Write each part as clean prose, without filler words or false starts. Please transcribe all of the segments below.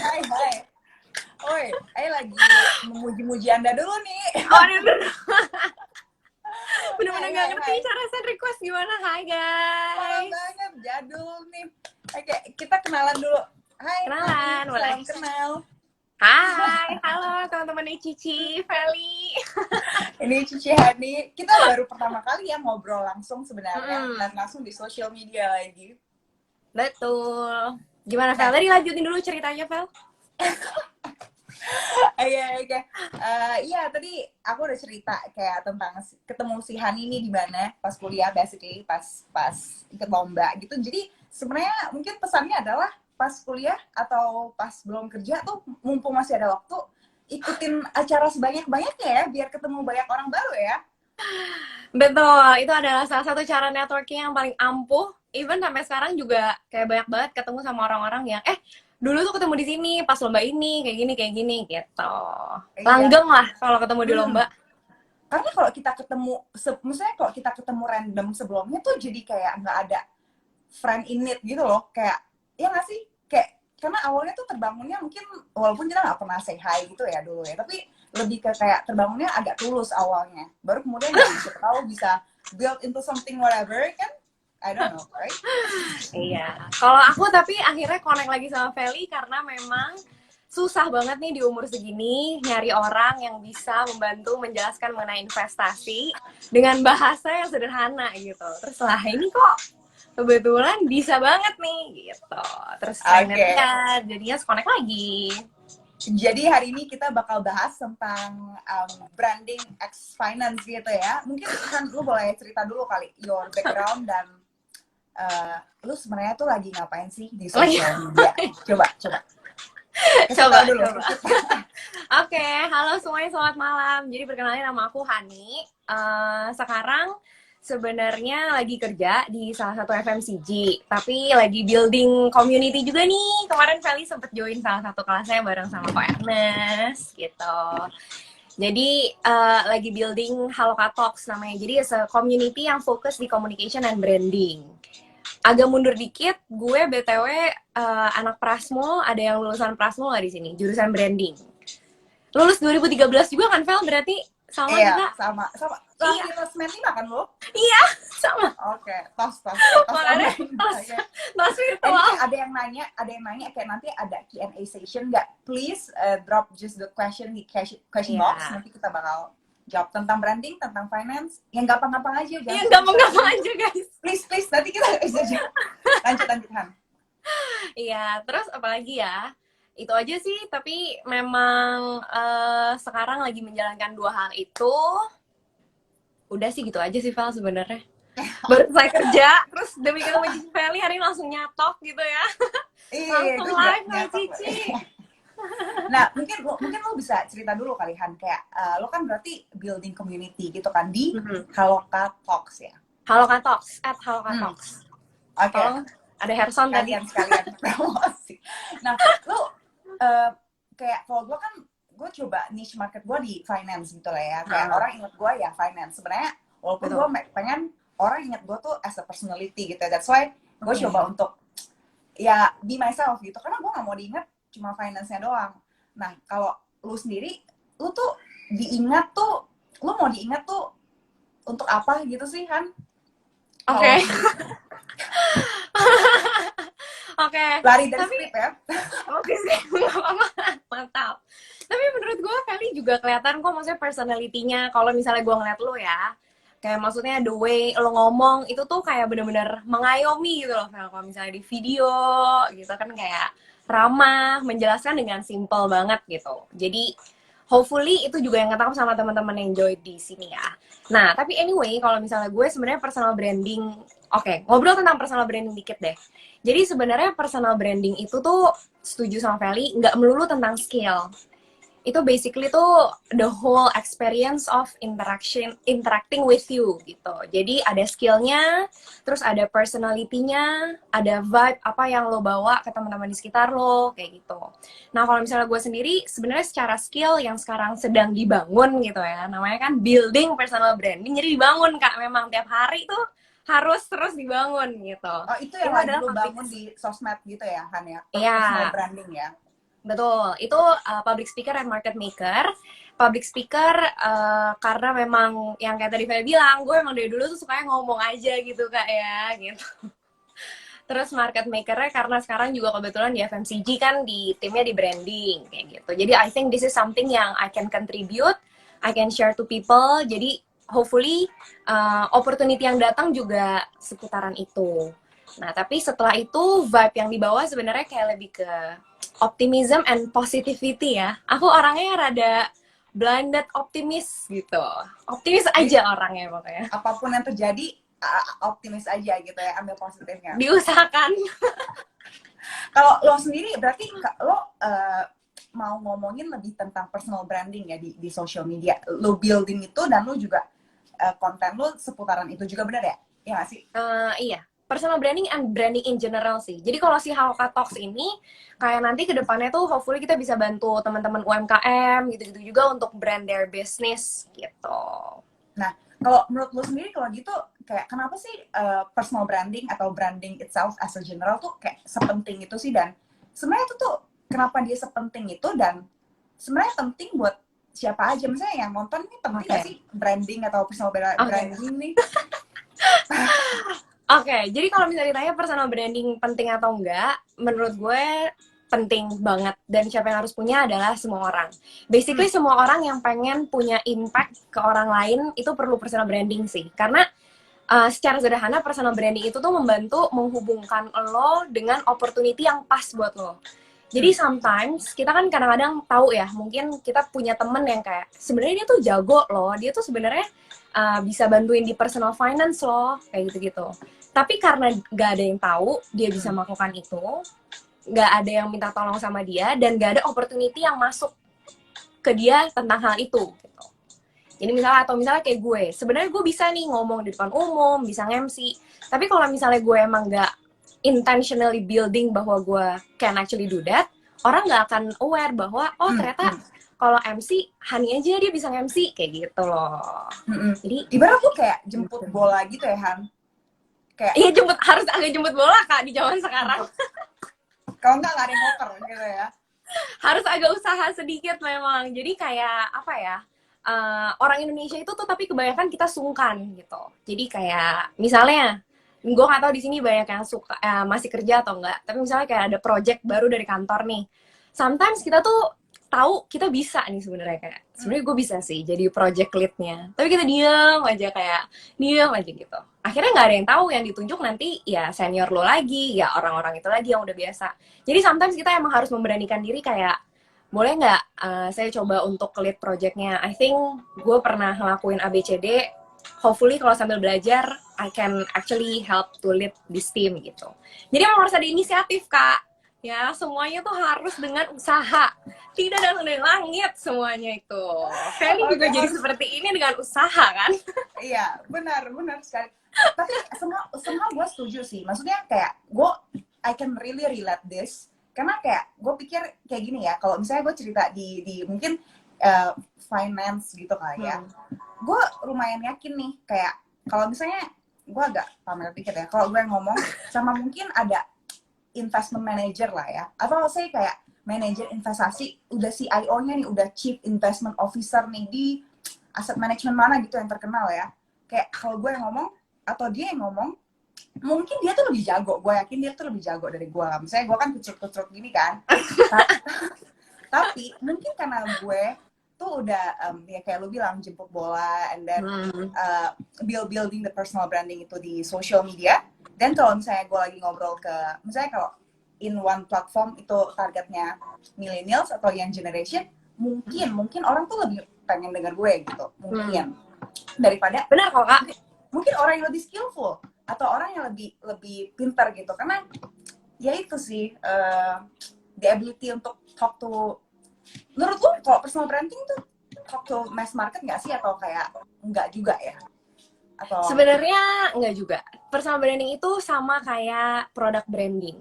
Hai. Oi, saya lagi memuji-muji Anda dulu nih. Oh, aduh. Bener-bener gak ngerti Hai. cara send request gimana. Hai Parah guys. banget, jadul nih. Oke, kita kenalan dulu. Hai, Hani, Kenalan, boleh. salam kenal. Hai, halo teman-teman Cici, Feli. Ini Cici Hani. Kita baru pertama kali ya ngobrol langsung sebenarnya, dan langsung di sosial media lagi. Betul. Gimana, Fel? Nah, Tadi lanjutin dulu ceritanya, Fel. Oke. Iya, tadi aku udah cerita kayak tentang ketemu si Hani ini di mana pas kuliah, basically pas ikut lomba gitu. Jadi sebenarnya mungkin pesannya adalah pas kuliah atau pas belum kerja tuh mumpung masih ada waktu, ikutin acara sebanyak-banyaknya ya biar ketemu banyak orang baru ya. Betul, itu adalah salah satu cara networking yang paling ampuh. Even sampai sekarang juga kayak banyak banget ketemu sama orang-orang yang dulu tuh ketemu di sini pas lomba ini kayak gini gitu. Iya. Langgeng lah kalau ketemu di Hmm. lomba. Karena kalau kita ketemu, misalnya kalau kita ketemu random sebelumnya tuh jadi kayak nggak ada friend in need gitu loh, kayak ya nggak sih, kayak karena awalnya tuh terbangunnya mungkin walaupun kita nggak pernah say hi gitu ya dulu ya, tapi lebih ke kayak terbangunnya agak tulus awalnya, baru kemudian ya siapa tahu bisa build into something whatever kan, I don't know, right? Iya. Kalau aku tapi akhirnya connect lagi sama Feli karena memang susah banget nih di umur segini nyari orang yang bisa membantu menjelaskan mengenai investasi dengan bahasa yang sederhana gitu. Terus lah ini kok kebetulan bisa banget nih gitu. Terus pengen Oke. lihat jadinya connect lagi. Jadi hari ini kita bakal bahas tentang branding X finance gitu ya. Mungkin kan lu boleh cerita dulu kali your background dan lu sebenarnya tuh lagi ngapain sih di sosial media? Coba. Kasih Coba, tahu dulu. coba. Oke, halo semuanya, selamat malam. Jadi perkenalkan nama aku Hani. Sekarang sebenarnya lagi kerja di salah satu FMCG, tapi lagi building community juga nih. Kemarin Feli sempet join salah satu kelasnya bareng sama Ko Ernest, gitu. Jadi lagi building Haloka Talks namanya. Jadi community yang fokus di communication and branding. Agak mundur dikit, gue BTW anak Prasmo, ada yang lulusan Prasmo nggak di sini? Jurusan branding. Lulus 2013 juga kan, Vel? Berarti sama Iya, kita? sama. Iya, Lahir 95 kan lo? iya, sama. Oke, tos Makanya online. tos, Oke. tos Ini virtual. ada yang nanya kayak nanti ada Q&A session nggak? Please drop just the question di question box. Iya. Nanti kita bakal jawab tentang branding, tentang finance, yang gampang-gampang aja, jangan Iya, susah-susah. gampang-gampang aja, guys. Please, nanti kita bisa lanjut Han. Iya, terus apalagi ya? Itu aja sih, tapi memang sekarang lagi menjalankan dua hal itu. Udah sih gitu aja sih, Vel, sebenarnya. Baru selesai kerja, terus demi ketemu Cici Feli hari ini langsung nyatok gitu ya. Iya, Langsung gue juga live sama nyatok. Cici. Nah, mungkin lo bisa cerita dulu kali Han, kayak lo kan berarti building community gitu kan di Haloka Talks ya. Haloka Talks, @Haloka Hmm. Talks. Oke. Tolong, ada Harrison tadi. Sekalian promosi. Nah, lo kayak kalau gue kan gue coba niche market gue di finance gitu lah ya. Kayak orang inget gue ya finance. Sebenarnya walaupun gue pengen orang inget gue tuh as a personality gitu. That's why gue coba untuk ya be myself gitu. Karena gue gak mau diingat cuma finance-nya doang. Nah, kalau lu sendiri, lu tuh diingat tuh, lu mau diingat tuh untuk apa gitu sih, Han? Oke. Oke. Lari dari skrip ya. Oke sih, nggak apa-apa. Mantap. Tapi menurut gue Feli juga kelihatan kok, maksudnya personality-nya. Kalau misalnya gue ngeliat lo ya, kayak maksudnya the way lo ngomong itu tuh kayak bener-bener mengayomi gitu loh, Fel. Kalau misalnya di video gitu kan kayak ramah, menjelaskan dengan simple banget gitu. Jadi hopefully itu juga yang ketangkap sama teman-teman yang join di sini ya. Nah, tapi anyway, kalau misalnya gue sebenarnya personal branding, oke, ngobrol tentang personal branding dikit deh. Jadi sebenarnya personal branding itu tuh setuju sama Feli, nggak melulu tentang skill. Itu basically tuh the whole experience of interacting with you gitu. Jadi ada skillnya, terus ada personality-nya, ada vibe apa yang lo bawa ke teman-teman di sekitar lo, kayak gitu. Nah kalau misalnya gue sendiri, sebenarnya secara skill yang sekarang sedang dibangun gitu ya, namanya kan building personal branding, jadi dibangun Kak, memang tiap hari tuh harus terus dibangun gitu. Oh, itu yang lagi Adalah lu topik. bangun di sosmed gitu ya, Han ya? Iya. Personal branding ya? Betul, itu public speaker and market maker. Public speaker karena memang yang kayak tadi Feli bilang, gue emang dari dulu tuh sukanya ngomong aja gitu Kak ya, gitu. Terus market maker-nya karena sekarang juga kebetulan di FMCG kan di timnya di branding kayak gitu. Jadi I think this is something yang I can contribute, I can share to people. Jadi hopefully opportunity yang datang juga seputaran itu. Nah, tapi setelah itu vibe yang dibawa sebenarnya kayak lebih ke optimism and positivity ya. Aku orangnya rada blended optimis gitu. Optimis Jadi aja orangnya pokoknya. apapun yang terjadi optimis aja gitu ya, ambil positifnya. Diusahakan. Kalau lo sendiri berarti lo mau ngomongin lebih tentang personal branding ya di social media. Lo building itu dan lo juga konten lo seputaran itu juga, benar ya? Iya nggak sih? Iya, personal branding and branding in general sih. Jadi kalau si Haloka Talks ini kayak nanti ke depannya tuh hopefully kita bisa bantu teman-teman UMKM gitu-gitu juga untuk brand their business gitu. Nah, kalau menurut lo sendiri kalau gitu kayak kenapa sih personal branding atau branding itself as a general tuh kayak sepenting itu sih, dan sebenarnya itu tuh kenapa dia sepenting itu, dan sebenarnya penting buat siapa aja? Misalnya yang nonton ini penting nggak sih branding atau personal branding nih? Oke, jadi kalau misalnya ditanya personal branding penting atau enggak, menurut gue penting banget. Dan siapa yang harus punya adalah semua orang. Basically semua orang yang pengen punya impact ke orang lain itu perlu personal branding sih. Karena secara sederhana personal branding itu tuh membantu menghubungkan lo dengan opportunity yang pas buat lo. Jadi sometimes kita kan kadang-kadang tahu ya, mungkin kita punya temen yang kayak sebenarnya dia tuh jago loh, dia tuh sebenarnya bisa bantuin di personal finance loh, kayak gitu-gitu. Tapi karena gak ada yang tahu dia bisa melakukan itu, gak ada yang minta tolong sama dia, dan gak ada opportunity yang masuk ke dia tentang hal itu. Gitu. Jadi misalnya kayak gue, sebenarnya gue bisa nih ngomong di depan umum, bisa nge-MC. Tapi kalau misalnya gue emang gak intentionally building bahwa gue can actually do that, orang gak akan aware bahwa, oh ternyata kalau MC, Hani aja dia bisa nge-MC, kayak gitu loh. Jadi, ibarat tuh kayak jemput bola gitu ya, Han? Kayak, iya harus agak jemput bola Kak di zaman sekarang. Kalau nggak ada yang ngoper gitu ya. Harus agak usaha sedikit memang. Jadi kayak apa ya? Orang Indonesia itu tuh tapi kebanyakan kita sungkan gitu. Jadi kayak misalnya gue nggak tahu di sini banyak yang suka masih kerja atau enggak. Tapi misalnya kayak ada project baru dari kantor nih. Sometimes kita tuh tahu kita bisa nih sebenarnya gue bisa sih jadi project leadnya. Tapi kita diam aja gitu. Akhirnya nggak ada yang tahu, yang ditunjuk nanti ya senior lo lagi, ya orang-orang itu lagi yang udah biasa. Jadi sometimes kita emang harus memberanikan diri kayak boleh nggak saya coba untuk lead projectnya. I think gue pernah ngelakuin ABCD. Hopefully kalau sambil belajar, I can actually help to lead this team gitu. Jadi emang harus ada inisiatif Kak. Ya semuanya tuh harus dengan usaha. Tidak dari langit semuanya itu. Feli juga jadi seperti ini dengan usaha kan? Iya, benar sekali. Tapi semua gue setuju sih. Maksudnya kayak I can really relate this. Karena kayak gue pikir kayak gini ya, kalau misalnya gue cerita di mungkin finance gitu kali ya, gue lumayan yakin nih kayak kalau misalnya gue agak pamer dikit ya, kalau gue ngomong sama mungkin ada investment manager lah ya, atau saya kayak manajer investasi, udah CIO-nya nih, udah Chief Investment Officer nih di aset management mana gitu yang terkenal ya, kayak kalau gue yang ngomong atau dia yang ngomong, mungkin dia tuh lebih jago, gue yakin dia tuh lebih jago dari gue lah. Misalnya gue kan kucrut-kucrut gini kan, tapi mungkin karena gue tuh udah ya kayak lu bilang jemput bola and then building the personal branding itu di social media. Dan kalau misalnya gue lagi ngobrol ke, misalnya kalau in one platform itu targetnya millennials atau young generation, mungkin orang tuh lebih pengen denger gue gitu, mungkin daripada benar kok Kak, mungkin orang yang lebih skillful atau orang yang lebih pintar gitu, karena ya itu sih the ability untuk talk to. Menurut lu kalau personal branding tuh talk to mass market nggak sih, atau kayak enggak juga ya? Atau sebenarnya enggak juga. Personal branding itu sama kayak product branding.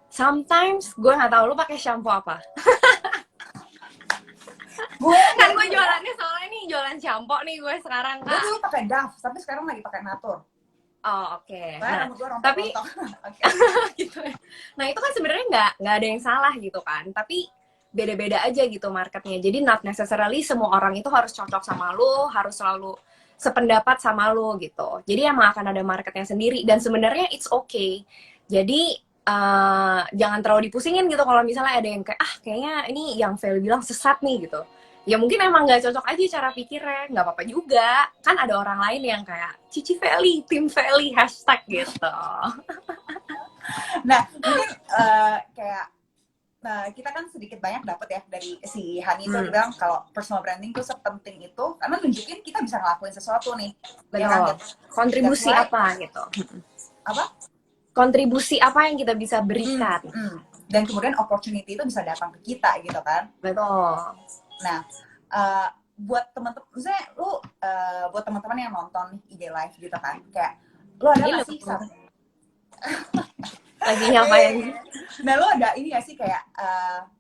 Sometimes gue nggak tahu lu pakai shampoo apa. Gue jualannya soalnya nih jualan shampoo nih gue sekarang Kak. Gue dulu pakai Dove, tapi sekarang lagi pakai Natur. Oh oke. Nah, tapi gitu. Nah itu kan sebenarnya nggak ada yang salah gitu kan. Tapi beda-beda aja gitu marketnya. Jadi not necessarily semua orang itu harus cocok sama lo, harus selalu sependapat sama lo gitu. Jadi emang akan ada marketnya sendiri dan sebenarnya it's okay. Jadi jangan terlalu dipusingin gitu kalau misalnya ada yang kayak kayaknya ini yang Feli bilang sesat nih gitu. Ya mungkin emang nggak cocok aja cara pikirnya, nggak apa-apa juga. Kan ada orang lain yang kayak Cici Feli, Tim Feli, hashtag gitu. Nah, mungkin kayak kita kan sedikit banyak dapat ya dari si Hani itu bilang kalau personal branding tuh sepenting itu karena nunjukin kita bisa ngelakuin sesuatu nih. Betul. Ya kan? Kontribusi apa gitu. Apa? Kontribusi apa yang kita bisa berikan. Dan kemudian opportunity itu bisa datang ke kita gitu kan. Betul. Nah, buat teman-teman, misalnya lu buat teman-teman yang nonton nih IG live gitu kan, kayak lu ada nggak sih lagi ngapain? Nah, lu ada ini nggak sih kayak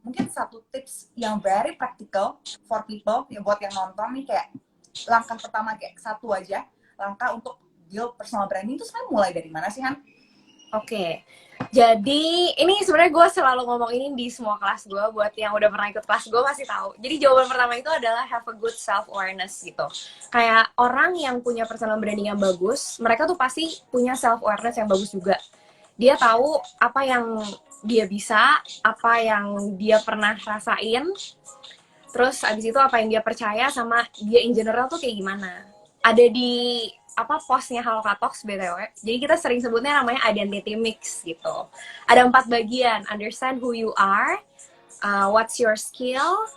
mungkin satu tips yang very practical for people ya buat yang nonton nih kayak langkah pertama kayak satu aja langkah untuk build personal branding itu sebenarnya mulai dari mana sih Han? Oke. Jadi ini sebenarnya gue selalu ngomong ini di semua kelas gue. Buat yang udah pernah ikut kelas gue pasti tahu. Jadi jawaban pertama itu adalah have a good self awareness gitu. Kayak orang yang punya personal branding yang bagus, mereka tuh pasti punya self awareness yang bagus juga. Dia tahu apa yang dia bisa, apa yang dia pernah rasain, terus abis itu apa yang dia percaya sama dia in general tuh kayak gimana. Ada di postnya Haloka Talks BTW. Jadi kita sering sebutnya namanya identity mix gitu. Ada 4 bagian. Understand who you are, what's your skill,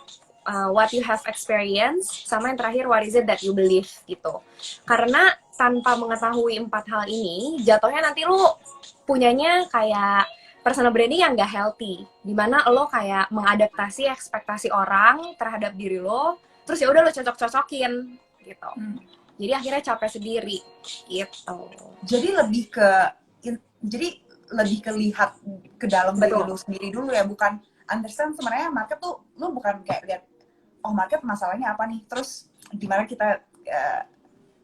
what you have experience, sama yang terakhir what is it that you believe gitu. Karena tanpa mengetahui 4 hal ini, jatuhnya nanti lu punyanya kayak personal branding yang gak healthy, dimana lo kayak mengadaptasi ekspektasi orang terhadap diri lo, terus ya udah lo cocok-cocokin gitu. Jadi akhirnya capek sendiri gitu. Jadi lebih ke lihat ke dalam diri lu sendiri dulu ya, bukan understand sebenarnya market tuh lu bukan kayak lihat market masalahnya apa nih, terus gimana kita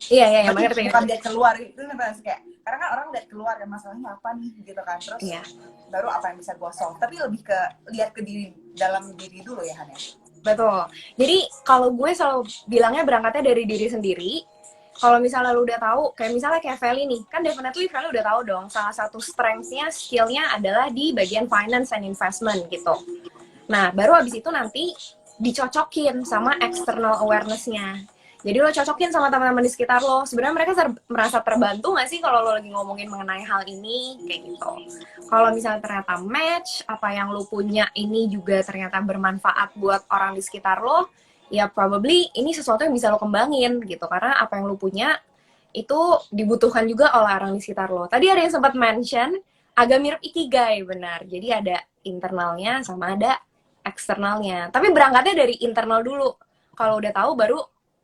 iya ngerti. Bukan lihat keluar itu kayak karena kan orang lihat keluar kan masalahnya apa nih gitu kan, terus baru apa yang bisa gua solve, tapi lebih ke lihat ke dalam diri dulu ya Han ya. Betul. Jadi kalau gue selalu bilangnya berangkatnya dari diri sendiri. Kalau misalnya lu udah tahu, kayak misalnya kayak Feli nih, kan definitely Feli udah tahu dong, salah satu strength-nya, skill-nya adalah di bagian finance and investment gitu. Nah, baru abis itu nanti dicocokin sama external awareness-nya. Jadi lo cocokin sama teman-teman di sekitar lo. Sebenarnya mereka merasa terbantu nggak sih kalau lo lagi ngomongin mengenai hal ini, kayak gitu. Kalau misalnya ternyata match, apa yang lo punya ini juga ternyata bermanfaat buat orang di sekitar lo, ya probably ini sesuatu yang bisa lo kembangin gitu. Karena apa yang lo punya itu dibutuhkan juga oleh orang di sekitar lo. Tadi ada yang sempat mention, agak mirip Ikigai, benar. Jadi ada internalnya sama ada eksternalnya. Tapi berangkatnya dari internal dulu. Kalau udah tahu baru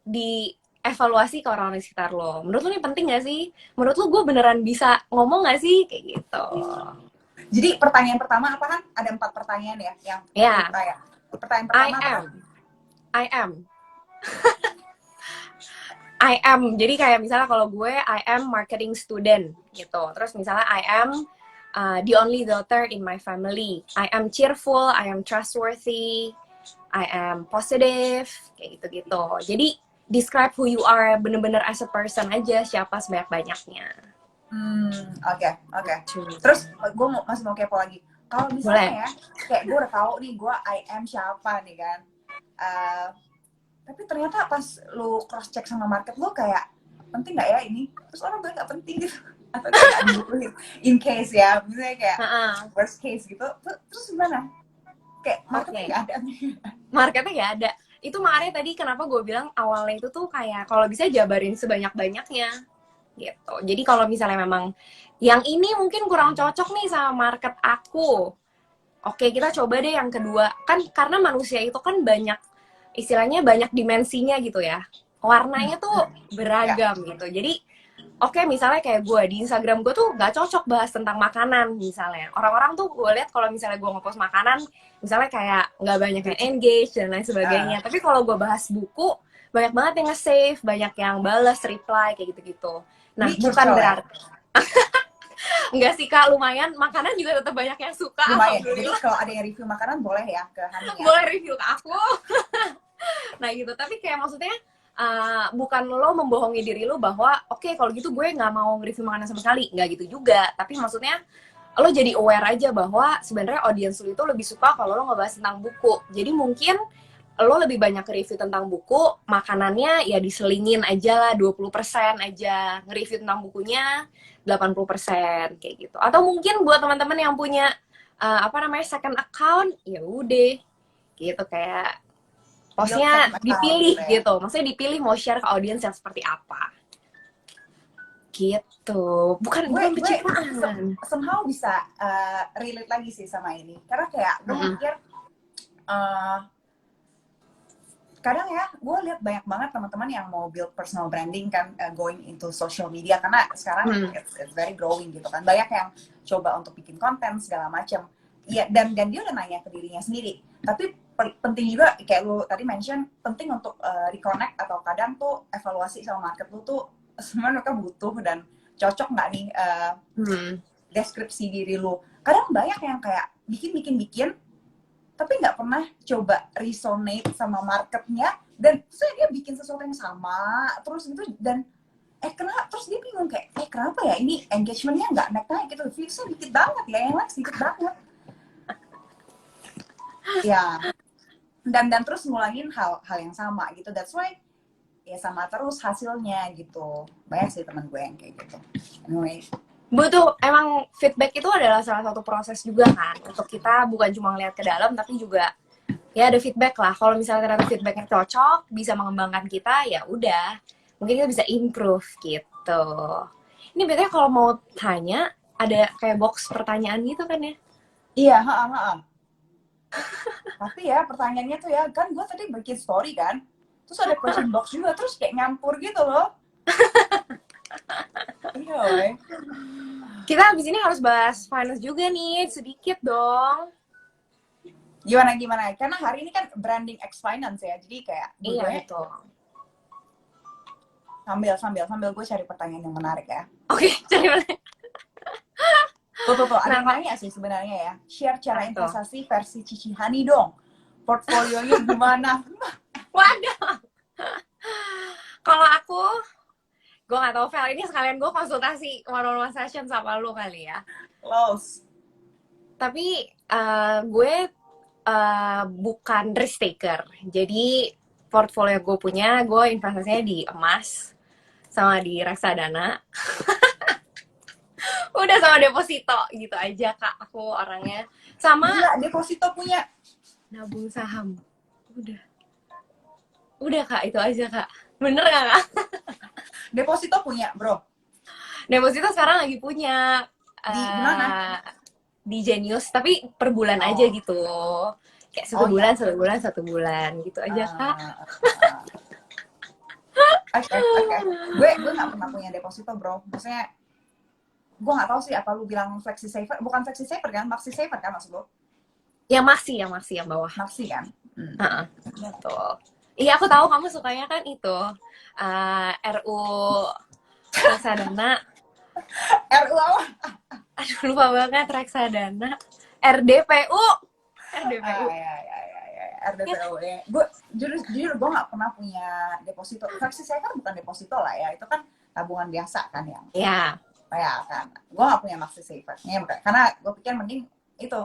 dievaluasi ke orang di sekitar lo. Menurut lo ini penting gak sih? Menurut lo gue beneran bisa ngomong gak sih? Kayak gitu. Jadi pertanyaan pertama apa kan? Ada 4 pertanyaan ya yang kayak pertanyaan pertama I am. Jadi kayak misalnya kalau gue I am marketing student gitu. Terus misalnya I am the only daughter in my family. I am cheerful, I am trustworthy, I am positive, kayak gitu-gitu. Jadi describe who you are bener-bener as a person aja, siapa sebanyak-banyaknya. Oke. Terus gue masih mau kepo lagi. Kalau misalnya ya, kayak gue udah tahu nih gue I am siapa nih kan. Tapi ternyata pas lu cross check sama market lu kayak penting nggak ya ini? Terus orang bilang nggak penting gitu. Atau kayak dibutuhin in case ya, misalnya kayak worst case gitu. Terus gimana? Kayak marketnya nggak ada. Marketnya nggak ada. Itu makanya tadi kenapa gue bilang awalnya itu tuh kayak kalau bisa jabarin sebanyak-banyaknya gitu. Jadi kalau misalnya memang yang ini mungkin kurang cocok nih sama market aku, oke kita coba deh yang kedua. Kan karena manusia itu kan banyak, istilahnya banyak dimensinya gitu ya, warnanya tuh beragam gitu. Jadi oke, misalnya kayak gue di Instagram gue tuh gak cocok bahas tentang makanan misalnya. Orang-orang tuh gue lihat kalau misalnya gue ngepost makanan, misalnya kayak nggak banyak yang engage dan lain sebagainya. Tapi kalau gue bahas buku, banyak banget yang nge-save, banyak yang bales, reply kayak gitu-gitu. Nah, ini bukan berarti Enggak sih Kak, lumayan. Makanan juga tetap banyak yang suka. Lumayan. Jadi Alhamdulillah. kalau ada yang review makanan boleh ya ke Hani ya. Boleh review ke aku. Nah gitu, tapi kayak maksudnya bukan lo membohongi diri lo bahwa oke, kalau gitu gue nggak mau review makanan sama sekali, nggak gitu juga. Tapi maksudnya lo jadi aware aja bahwa sebenarnya audiens lo itu lebih suka kalau lo ngebahas tentang buku. Jadi mungkin lo lebih banyak review tentang buku, makanannya ya diselingin aja lah 20% aja, nge-review tentang bukunya 80% kayak gitu. Atau mungkin buat teman-teman yang punya apa namanya second account, ya udah gitu kayak Build postnya second account dipilih gitu ya. gitu, maksudnya dipilih mau share ke audiens yang seperti apa gitu, bukan Gue pencitraan. somehow bisa relate lagi sih sama ini karena kayak gue mikir uh, kadang ya gue lihat banyak banget teman-teman yang mau build personal branding kan, going into social media karena sekarang it's very growing gitu kan, banyak yang coba untuk bikin konten segala macam ya, dan dia udah nanya ke dirinya sendiri, tapi penting juga kayak lu tadi mention penting untuk reconnect atau kadang tuh evaluasi sama market lu tuh sebenarnya mereka butuh dan cocok nggak nih deskripsi diri lu. Kadang banyak yang kayak bikin tapi nggak pernah coba resonate sama marketnya, dan saya dia bikin sesuatu yang sama terus gitu, dan kenapa, terus dia bingung kayak kenapa ya ini engagementnya nggak naik gitu, viewsnya dikit banget ya, yang like sedikit banget ya, dan terus ngulangin hal yang sama gitu, that's why ya sama terus hasilnya gitu. Banyak sih teman gue yang kayak gitu. Anyway, Betul, emang feedback itu adalah salah satu proses juga kan untuk kita bukan cuma ngeliat ke dalam tapi juga ya ada feedback lah. Kalau misalnya ternyata feedbacknya cocok, bisa mengembangkan kita, ya udah mungkin kita bisa improve gitu. Ini betulnya kalau mau tanya ada kayak box pertanyaan gitu kan ya? iya, tapi ya pertanyaannya tuh ya kan gue tadi bikin story kan, terus ada question box juga, terus kayak nyampur gitu loh. Iya, weh. Kita habis ini harus bahas finance juga nih, sedikit dong. Gimana? Karena hari ini kan branding X Finance ya, jadi kayak Iya gue betul. sambil gue cari pertanyaan yang menarik ya. Oke, cari mana? Tuh, ada Nah, yang nanya sih sebenarnya ya. Share cara itu. investasi versi Cici Hani dong. Portfolionya gimana? Waduh. Kalau aku, gue gak tau, Vel, ini sekalian gue konsultasi one-on-one session sama lu kali ya. Close. Tapi gue bukan risk taker. Jadi portfolio gue punya, gue investasinya di emas sama di reksadana. Udah sama deposito gitu aja Kak, aku orangnya. Sama Gila, deposito punya. nabung saham. Udah Kak, itu aja Kak. Bener gak Kak? Deposito punya, bro. Deposito sekarang lagi punya Di mana? di Genius, tapi per bulan aja gitu. Kayak satu bulan gitu aja Kak. Oke. Gue nggak pernah punya deposito, bro. Maksudnya gue nggak tahu sih apa lu bilang flexi saver, bukan flexi saver kan, maxi saver kan maksud lu? Yang masih yang bawah. Maxi kan. Betul. Iya, aku tahu kamu sukanya kan itu RU reksadana. RU apa? Aduh, lupa banget reksadana. RDPU. Ya. RDPU ya. Gue jujur gue nggak pernah punya deposito. Flexi saver bukan deposito lah ya, itu kan tabungan biasa kan yang. Ya. Ya kan. Gue nggak punya maxi saver. Karena gue pikir mending itu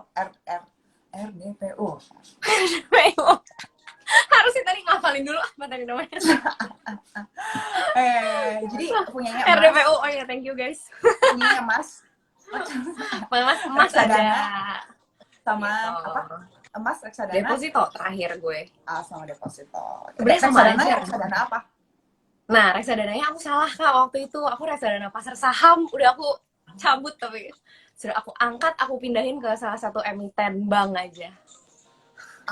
RDPU. RDPU. Harusnya tadi ngafalin dulu apa tadi namanya. Jadi punyanya emas. RDPU. Oh ya, thank you guys. Punyanya emas. Emas ada. Sama gitu. apa? Emas reksadana. Deposito terakhir gue. Sama deposito. Sebenarnya sama aja. Reksadana apa? Nah, reksadananya aku salah Kak waktu itu. Aku reksadana pasar saham udah aku cabut, tapi sudah aku angkat, aku pindahin ke salah satu emiten bank aja.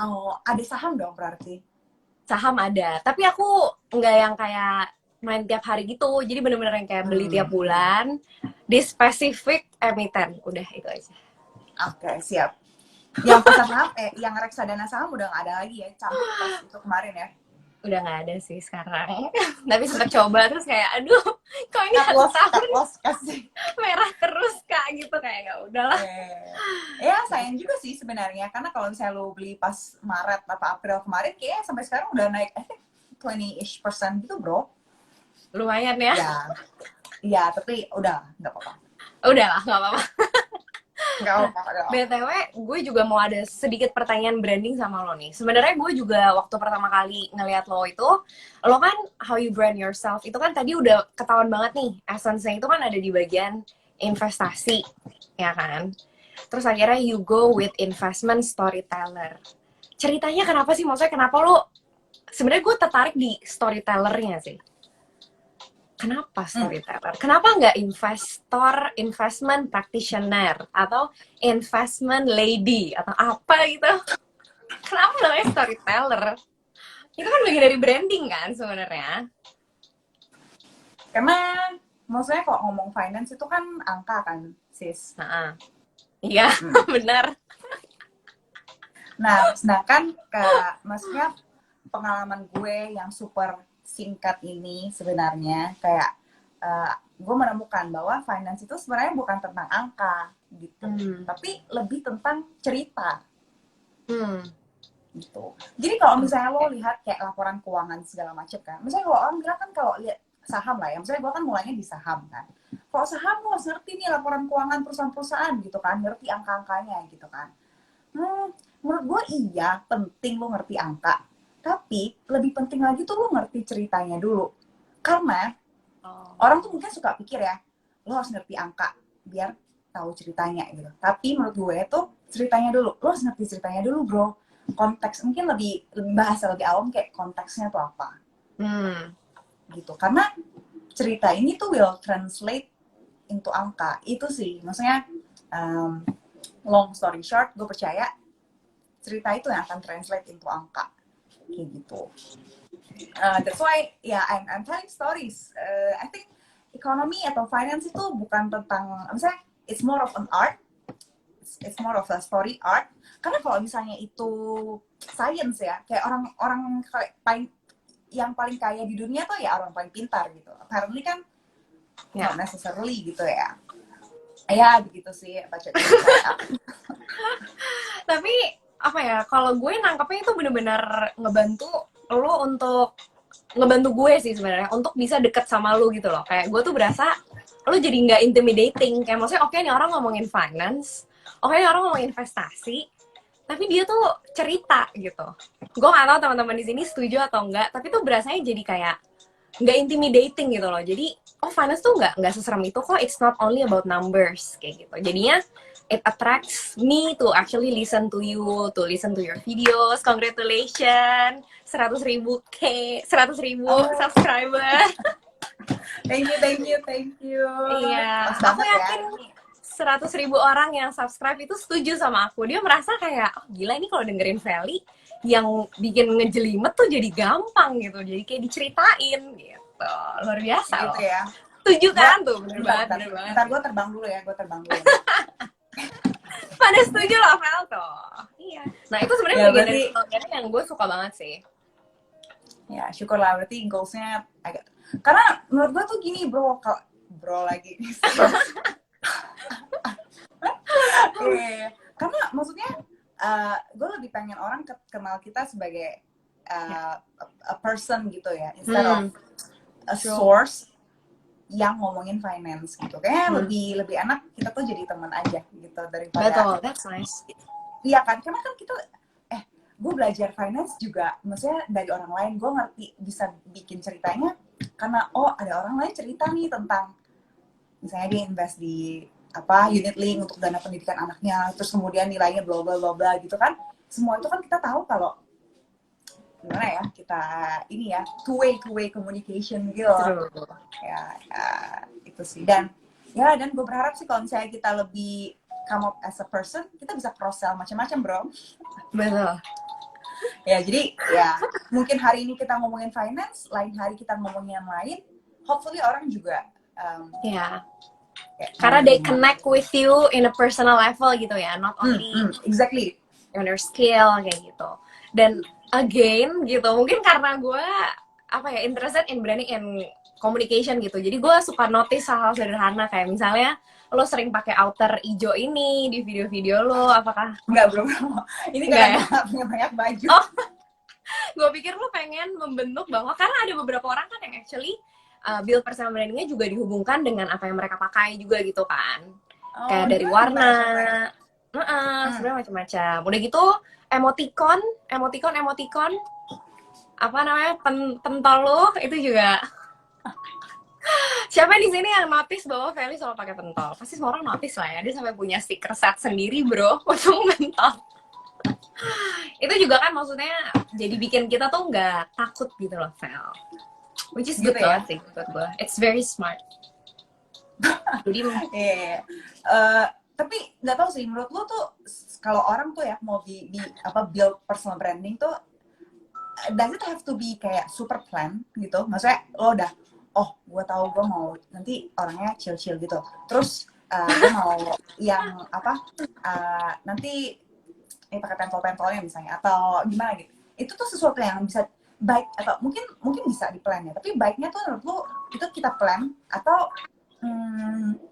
Oh, ada saham dong berarti? Saham ada, tapi aku nggak yang kayak main tiap hari gitu. Jadi bener-bener yang kayak beli tiap bulan di spesifik emiten. Udah, itu aja. Oke, siap. Yang pasar saham, yang reksadana saham udah nggak ada lagi ya, cabut pas itu kemarin ya? Udah nggak ada sih sekarang. Tapi sempat coba terus kayak aduh kok ini Cut satu loss, cut tahun loss, kasih. merah terus kak gitu kayak ya udahlah. Ya sayang juga sih sebenarnya, karena kalau misalnya lo beli pas Maret atau April kemarin, kayaknya sampai sekarang udah naik, I think 20-ish% gitu bro. Lumayan ya. Ya, tapi udah nggak apa-apa. Udahlah nggak apa-apa. Nggak apa-apa. BTW, gue juga mau ada sedikit pertanyaan branding sama lo nih. Sebenarnya gue juga waktu pertama kali ngeliat lo itu, lo kan how you brand yourself, itu kan tadi udah ketahuan banget nih, essence-nya itu kan ada di bagian investasi, ya kan? Terus akhirnya you go with investment storyteller. Ceritanya kenapa sih? Maksudnya kenapa lo, sebenarnya gue tertarik di storytellernya sih. Kenapa storyteller? Kenapa nggak investor, investment practitioner, atau investment lady, atau apa gitu? Kenapa namanya storyteller? Itu kan bagian dari branding kan sebenarnya. Karena maksudnya kalau ngomong finance itu kan angka kan, sis. Iya, benar. Nah, sedangkan maksudnya pengalaman gue yang super singkat ini sebenarnya kayak gue menemukan bahwa finance itu sebenarnya bukan tentang angka gitu, tapi lebih tentang cerita gitu. Jadi kalau misalnya lo lihat kayak laporan keuangan segala macam kan, misalnya kalau orang bilang kan kalau lihat saham lah ya, misalnya gue kan mulainya di saham kan. Kalau saham lo harus ngerti nih laporan keuangan perusahaan-perusahaan gitu kan, ngerti angka-angkanya gitu kan. Menurut gue iya penting lo ngerti angka, tapi lebih penting lagi tuh lo ngerti ceritanya dulu. Karena orang tuh mungkin suka pikir ya, lo harus ngerti angka biar tahu ceritanya gitu. Tapi menurut gue tuh ceritanya dulu, lo harus ngerti ceritanya dulu bro. Konteks mungkin lebih bahasa lebih awam kayak konteksnya tuh apa gitu. Karena cerita ini tuh will translate into angka. Itu sih maksudnya long story short, gue percaya cerita itu yang akan translate into angka kayak gitu. That's why I'm telling stories. I think ekonomi atau finance itu bukan tentang, misalnya it's more of an art, it's more of a story art. Karena kalau misalnya itu science ya, kayak orang yang paling kaya di dunia tuh ya orang paling pintar gitu. Apparently kan not necessarily gitu ya. Ya begitu sih baca. Tapi apa ya, kalau gue nangkepnya itu bener-bener ngebantu lo untuk ngebantu gue sih sebenarnya untuk bisa deket sama lo gitu loh. Kayak gue tuh berasa lo jadi nggak intimidating. Kayak maksudnya oke nih orang ngomongin finance, oke nih orang ngomongin investasi, tapi dia tuh cerita gitu. Gue nggak tahu teman-teman di sini setuju atau enggak, tapi tuh berasanya jadi kayak nggak intimidating gitu loh. Jadi finance tuh nggak seserem itu kok. It's not only about numbers kayak gitu. Jadinya it attracts me to actually listen to you, to listen to your videos. Congratulations, 100.000 subscriber. Thank you. Iya, aku yakin 100.000 orang yang subscribe itu setuju sama aku. Dia merasa kayak, oh gila ini kalau dengerin Feli yang bikin ngejelimet tuh jadi gampang gitu. Jadi kayak diceritain gitu. Luar biasa gitu loh. ya. Setuju kan tuh, bener banget. Ntar gue terbang dulu ya, Pada setuju loh, Fel tuh. Iya. Nah itu sebenarnya bagian dari slogannya yang gue suka banget sih. Ya syukurlah, berarti goalsnya agak. Karena menurut gue tuh gini bro lagi. Karena maksudnya gue lebih pengen orang kenal kita sebagai a person gitu ya, instead of a source yang ngomongin finance gitu. Kayaknya lebih enak kita tuh jadi teman aja gitu daripada. Betul, that's nice. Iya kan, karena kan kita gue belajar finance juga, maksudnya dari orang lain, gue ngerti bisa bikin ceritanya karena ada orang lain cerita nih tentang misalnya dia invest di unit link untuk dana pendidikan anaknya, terus kemudian nilainya bla bla bla bla gitu kan. Semua itu kan kita tahu kalau gimana ya, kita ini ya two way communication gitu ya, itu sih. Dan gue berharap sih kalau misalnya kita lebih come up as a person, kita bisa cross sell macam-macam bro. Betul. Ya jadi ya mungkin hari ini kita ngomongin finance, lain hari kita ngomongin yang lain, hopefully orang juga karena they connect with you in a personal level gitu ya, not only exactly on their skill kayak gitu. Dan again gitu. Mungkin karena gue apa ya, interested in branding and communication gitu. Jadi gue suka notice hal-hal sederhana kayak misalnya lo sering pakai outer ijo ini di video-video lo, apakah Enggak, belum. Ini enggak karena ya? gue nggak punya banyak baju. Oh, gue pikir lo pengen membentuk bahwa karena ada beberapa orang kan yang actually build personal brandingnya juga dihubungkan dengan apa yang mereka pakai juga gitu kan. Oh, Kayak dari gimana warna, coba? sebenarnya macam-macam. Udah gitu emoticon, emoticon, apa namanya, pentol lo itu juga. Siapa di sini yang notice bahwa Feli selalu pakai pentol? Pasti semua orang notice lah ya. Dia sampai punya stiker set sendiri bro untuk pentol. Itu juga kan maksudnya jadi bikin kita tuh nggak takut gitu loh, Fel. Which is good Gitu ya? banget sih buat gue. It's very smart. Jadi Iya. Tapi nggak tahu sih, menurut lo tuh kalau orang tuh ya mau di apa build personal branding tuh, does it have to be kayak super plan gitu? Maksudnya lo udah, oh gue tahu gue mau nanti orangnya chill-chill gitu. Terus gue mau yang apa? Nanti ini pakai pentol-pentolnya misalnya atau gimana gitu. Itu tuh sesuatu yang bisa baik atau mungkin bisa di plan ya. Tapi baiknya tuh menurut lo itu kita plan atau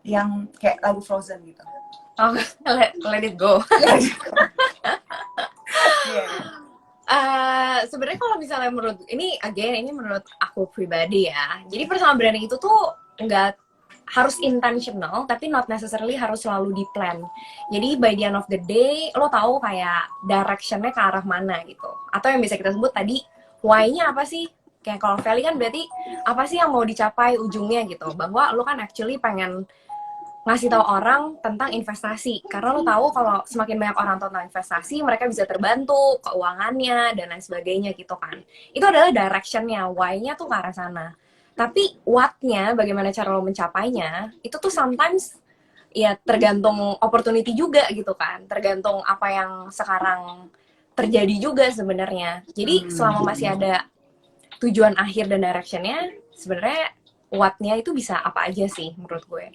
yang kayak lagu Frozen gitu. oh, let it go. Yeah. Sebenarnya kalau misalnya menurut ini menurut aku pribadi ya. Jadi personal branding itu tuh nggak harus intentional, tapi not necessarily harus selalu di plan. Jadi by the end of the day, lo tahu kayak directionnya ke arah mana gitu. Atau yang bisa kita sebut tadi, why-nya apa sih? Kayak kalau Feli kan berarti apa sih yang mau dicapai ujungnya gitu. Bahwa lo kan actually pengen ngasih tahu orang tentang investasi, karena lo tahu kalau semakin banyak orang tahu tentang investasi, mereka bisa terbantu keuangannya dan lain sebagainya gitu kan. Itu adalah directionnya, why-nya tuh ke arah sana. Tapi what-nya, bagaimana cara lo mencapainya, itu tuh sometimes ya tergantung opportunity juga gitu kan, tergantung apa yang sekarang terjadi juga sebenarnya. Jadi selama masih ada tujuan akhir dan directionnya, sebenarnya what-nya itu bisa apa aja sih menurut gue.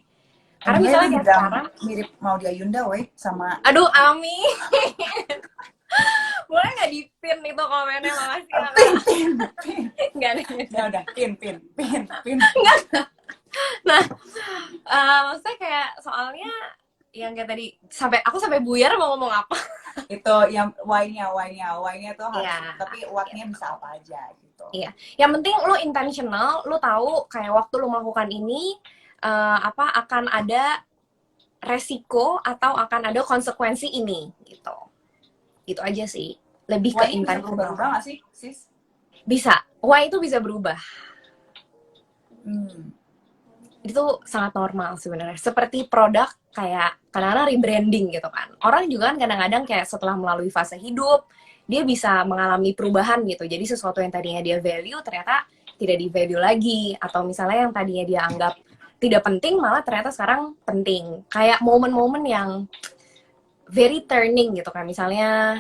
Karena Anyway, misalnya lu kayak juga sekarang, mirip Maudy Ayunda, weh, sama aduh Ami, boleh nggak di-pin itu komennya, makasih ya pin, kak. pin, pin. Nggak ada. Udah, pin. Nah, maksudnya kayak soalnya yang kayak tadi aku sampai buyar mau ngomong apa. Itu yang why-nya tuh harus, Iya, tapi what-nya bisa apa aja gitu. iya. Yang penting lo intentional, lo tahu kayak waktu lo melakukan ini apa akan ada resiko atau akan ada konsekuensi ini gitu. Gitu aja sih. Lebih ke Why-nya bisa intentional. berubah-ubah nggak sih, sis? Bisa. Why itu bisa berubah. Hmm. Itu sangat normal sebenarnya. Seperti produk kayak kadang-kadang rebranding gitu kan. Orang juga kan kadang-kadang kayak setelah melalui fase hidup, dia bisa mengalami perubahan gitu. Jadi sesuatu yang tadinya dia value ternyata tidak di value lagi. Atau misalnya yang tadinya dia anggap tidak penting malah ternyata sekarang penting. Kayak momen-momen yang very turning gitu kan. Misalnya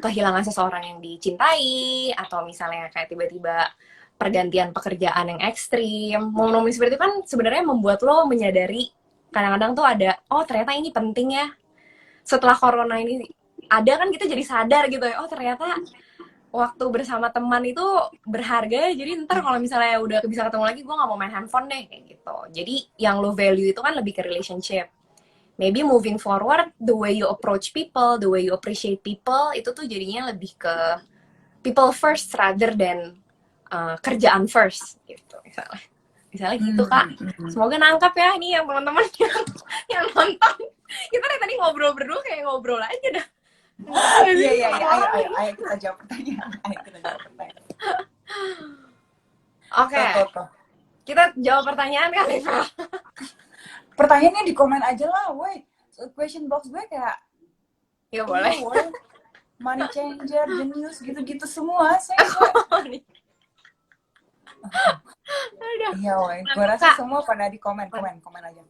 kehilangan seseorang yang dicintai, atau misalnya kayak tiba-tiba pergantian pekerjaan yang ekstrim. Momen-momen seperti itu kan sebenarnya membuat lo menyadari kadang-kadang tuh ada, oh ternyata ini penting ya. Setelah corona ini ada kan kita jadi sadar gitu ya, oh ternyata waktu bersama teman itu berharga. Jadi ntar kalau misalnya udah bisa ketemu lagi, gue nggak mau main handphone deh kayak gitu. Jadi yang lo value itu kan lebih ke relationship. Maybe moving forward, the way you approach people, the way you appreciate people, itu tuh jadinya lebih ke people first rather than kerjaan first gitu misalnya gitu kak. Semoga nangkap ya nih yang teman-teman yang nonton. Kita dari tadi ngobrol berdua kayak ngobrol aja dah. Iya. Ayo kita jawab pertanyaan. Oke. Kita jawab pertanyaan kali, Pak. Pertanyaannya di komen aja lah, woi. Question box gue kayak, ya boleh. Money changer, genius, gitu-gitu semua. Iya, woi. Gue rasa semua pada di komen aja.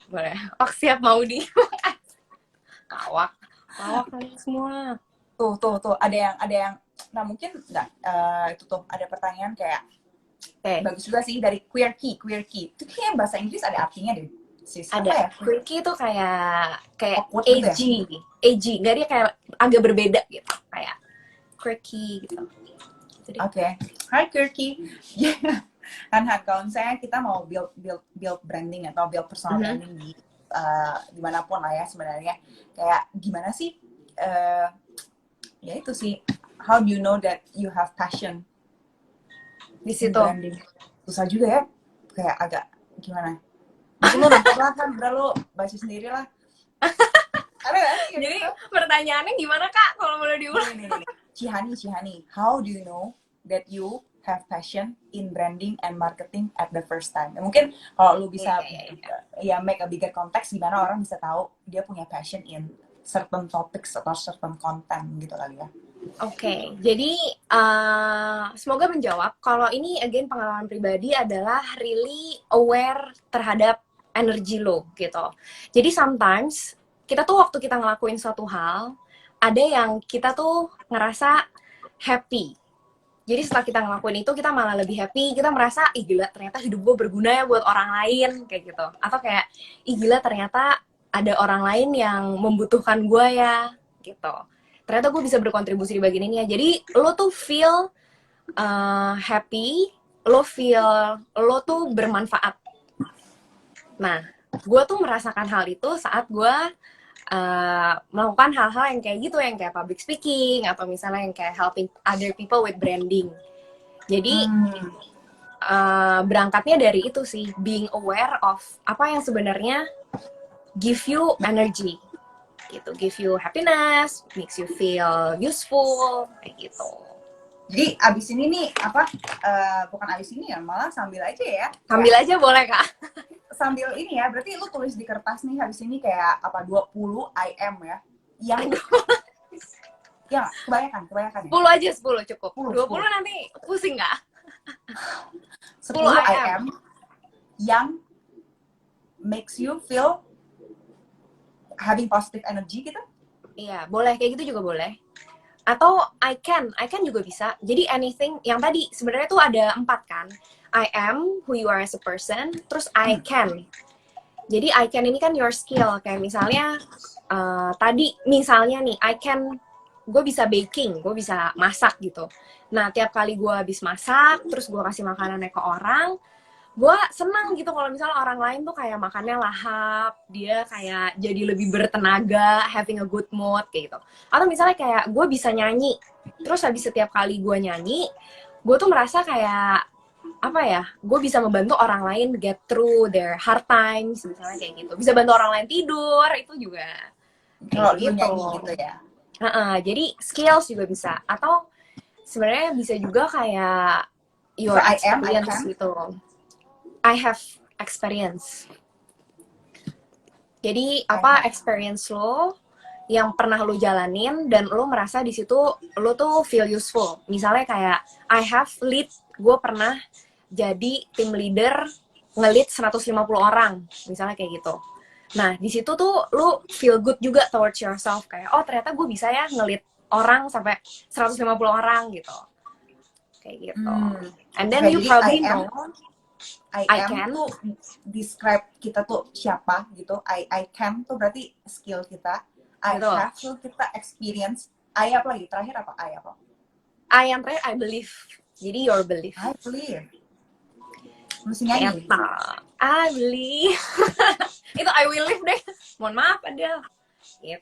Boleh. Oh, siap mau di. Kawak kalian semua. Tuh. Ada yang. Nah mungkin nggak. Itu tuh ada pertanyaan kayak. Bagus juga sih dari queerkey. Itu kayak bahasa Inggris ada artinya deh. Sis, ada ya? quirky itu kayak awkward gitu edgy, nggak, dia kayak agak berbeda gitu, kayak quirky gitu. Oke. Hi Kirky. Han, kalau misalnya kita mau build branding atau build personal branding di dimanapun lah ya sebenarnya, kayak gimana sih? Ya itu sih. How do you know that you have passion Di in situ. branding? Susah juga ya. Kayak agak gimana? Lu nangkep lah kan, udah lu baca sendiri lah. Ada gak sih? Jadi pertanyaannya gimana Kak? Kalau boleh diulang. Nih. Cihani, how do you know that you have passion in branding and marketing at the first time? Mungkin kalau lu bisa ya make a bigger context, gimana orang bisa tahu dia punya passion in certain topics atau certain content gitu kali ya. Oke, jadi semoga menjawab. Kalau ini again pengalaman pribadi adalah really aware terhadap energi lo gitu. Jadi sometimes kita tuh waktu kita ngelakuin suatu hal, ada yang kita tuh ngerasa happy. Jadi setelah kita ngelakuin itu, kita malah lebih happy. Kita merasa, ih gila ternyata hidup gue berguna ya buat orang lain, kayak gitu. Atau kayak, ih gila ternyata ada orang lain yang membutuhkan gue ya, gitu. Ternyata gue bisa berkontribusi di bagian ini ya. Jadi lo tuh feel happy, lo tuh bermanfaat. Nah, gue tuh merasakan hal itu saat gue melakukan hal-hal yang kayak gitu, yang kayak public speaking atau misalnya yang kayak helping other people with branding. Jadi berangkatnya dari itu sih, being aware of apa yang sebenarnya give you energy, gitu, give you happiness, makes you feel useful, kayak gitu. Jadi abis ini nih apa? Bukan abis ini ya, malah sambil aja ya. Sambil aja boleh Kak. Sambil ini ya, berarti lu tulis di kertas nih habis ini kayak apa 20 IM ya. Yang ya kebanyakan ya. 10 aja, 10 cukup. 10. 20 nanti pusing nggak? 10 IM yang makes you feel having positive energy gitu. Iya, boleh kayak gitu juga boleh. Atau I can juga bisa. Jadi anything yang tadi sebenarnya tuh ada 4 kan. I am who you are as a person, terus I can. Jadi I can ini kan your skill, kayak misalnya tadi misalnya nih gue bisa baking, gue bisa masak gitu. Nah tiap kali gue habis masak, terus gue kasih makanannya ke orang, gue senang gitu kalau misalnya orang lain tuh kayak makannya lahap, dia kayak jadi lebih bertenaga, having a good mood kayak gitu. Atau misalnya kayak gue bisa nyanyi, terus habis setiap kali gue nyanyi, gue tuh merasa kayak apa ya, gue bisa membantu orang lain get through their hard times, misalnya kayak gitu. Bisa bantu orang lain tidur, itu juga Kalau kayak gitu. nyanyi gitu ya. Jadi skills juga bisa. Atau sebenarnya bisa juga kayak your experience gitu. I have experience. Jadi apa experience lo yang pernah lo jalanin dan lo merasa di situ lo tuh feel useful. Misalnya kayak I have lead, gue pernah jadi tim leader nge-lead 150 orang, misalnya kayak gitu. Nah, di situ tuh lo feel good juga towards yourself, kayak oh ternyata gue bisa ya nge-lead orang sampai 150 orang gitu. Kayak gitu. And then you probably know I can tuh describe kita tuh siapa gitu. I can tuh berarti skill kita. I have tuh kita experience. I apa lagi? Terakhir apa? I apa? I yang terakhir I believe. Jadi your belief. I believe. Mesti nyanyi. I believe. Itu I will live deh. Mohon maaf Adel. Gitu.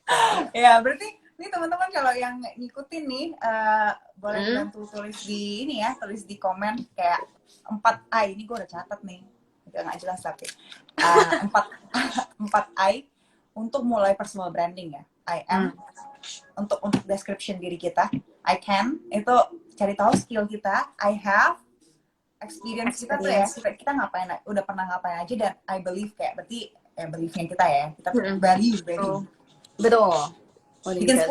Ya berarti ini teman-teman kalau yang ngikutin nih boleh bantu tulis di ini ya, tulis di komen kayak 4I, ini gue udah catat nih, udah nggak jelas tapi 4I untuk mulai personal branding ya. I am untuk description diri kita, I can itu cari tahu skill kita, I have experience kita tuh ya, kita ngapain, udah pernah ngapain aja, dan I believe kayak berarti beliefnya kita ya, kita value. Betul. Bikin 10,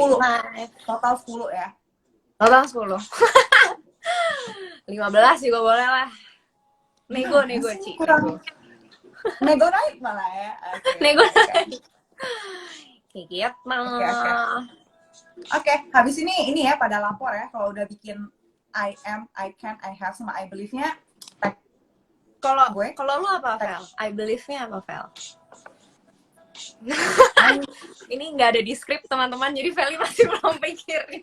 total 10 ya. Total 10. 15 juga boleh lah. Nego Ci. Nego naik malah ya. Nego naik. Kayak gitu. Oke, habis ini ya pada lapor ya kalau udah bikin I am, I can, I have sama I believe-nya. Kalau lu apa, Vel? I believe-nya apa, Vel? Ini nggak ada di skrip teman-teman, jadi Feli masih belum pikirin.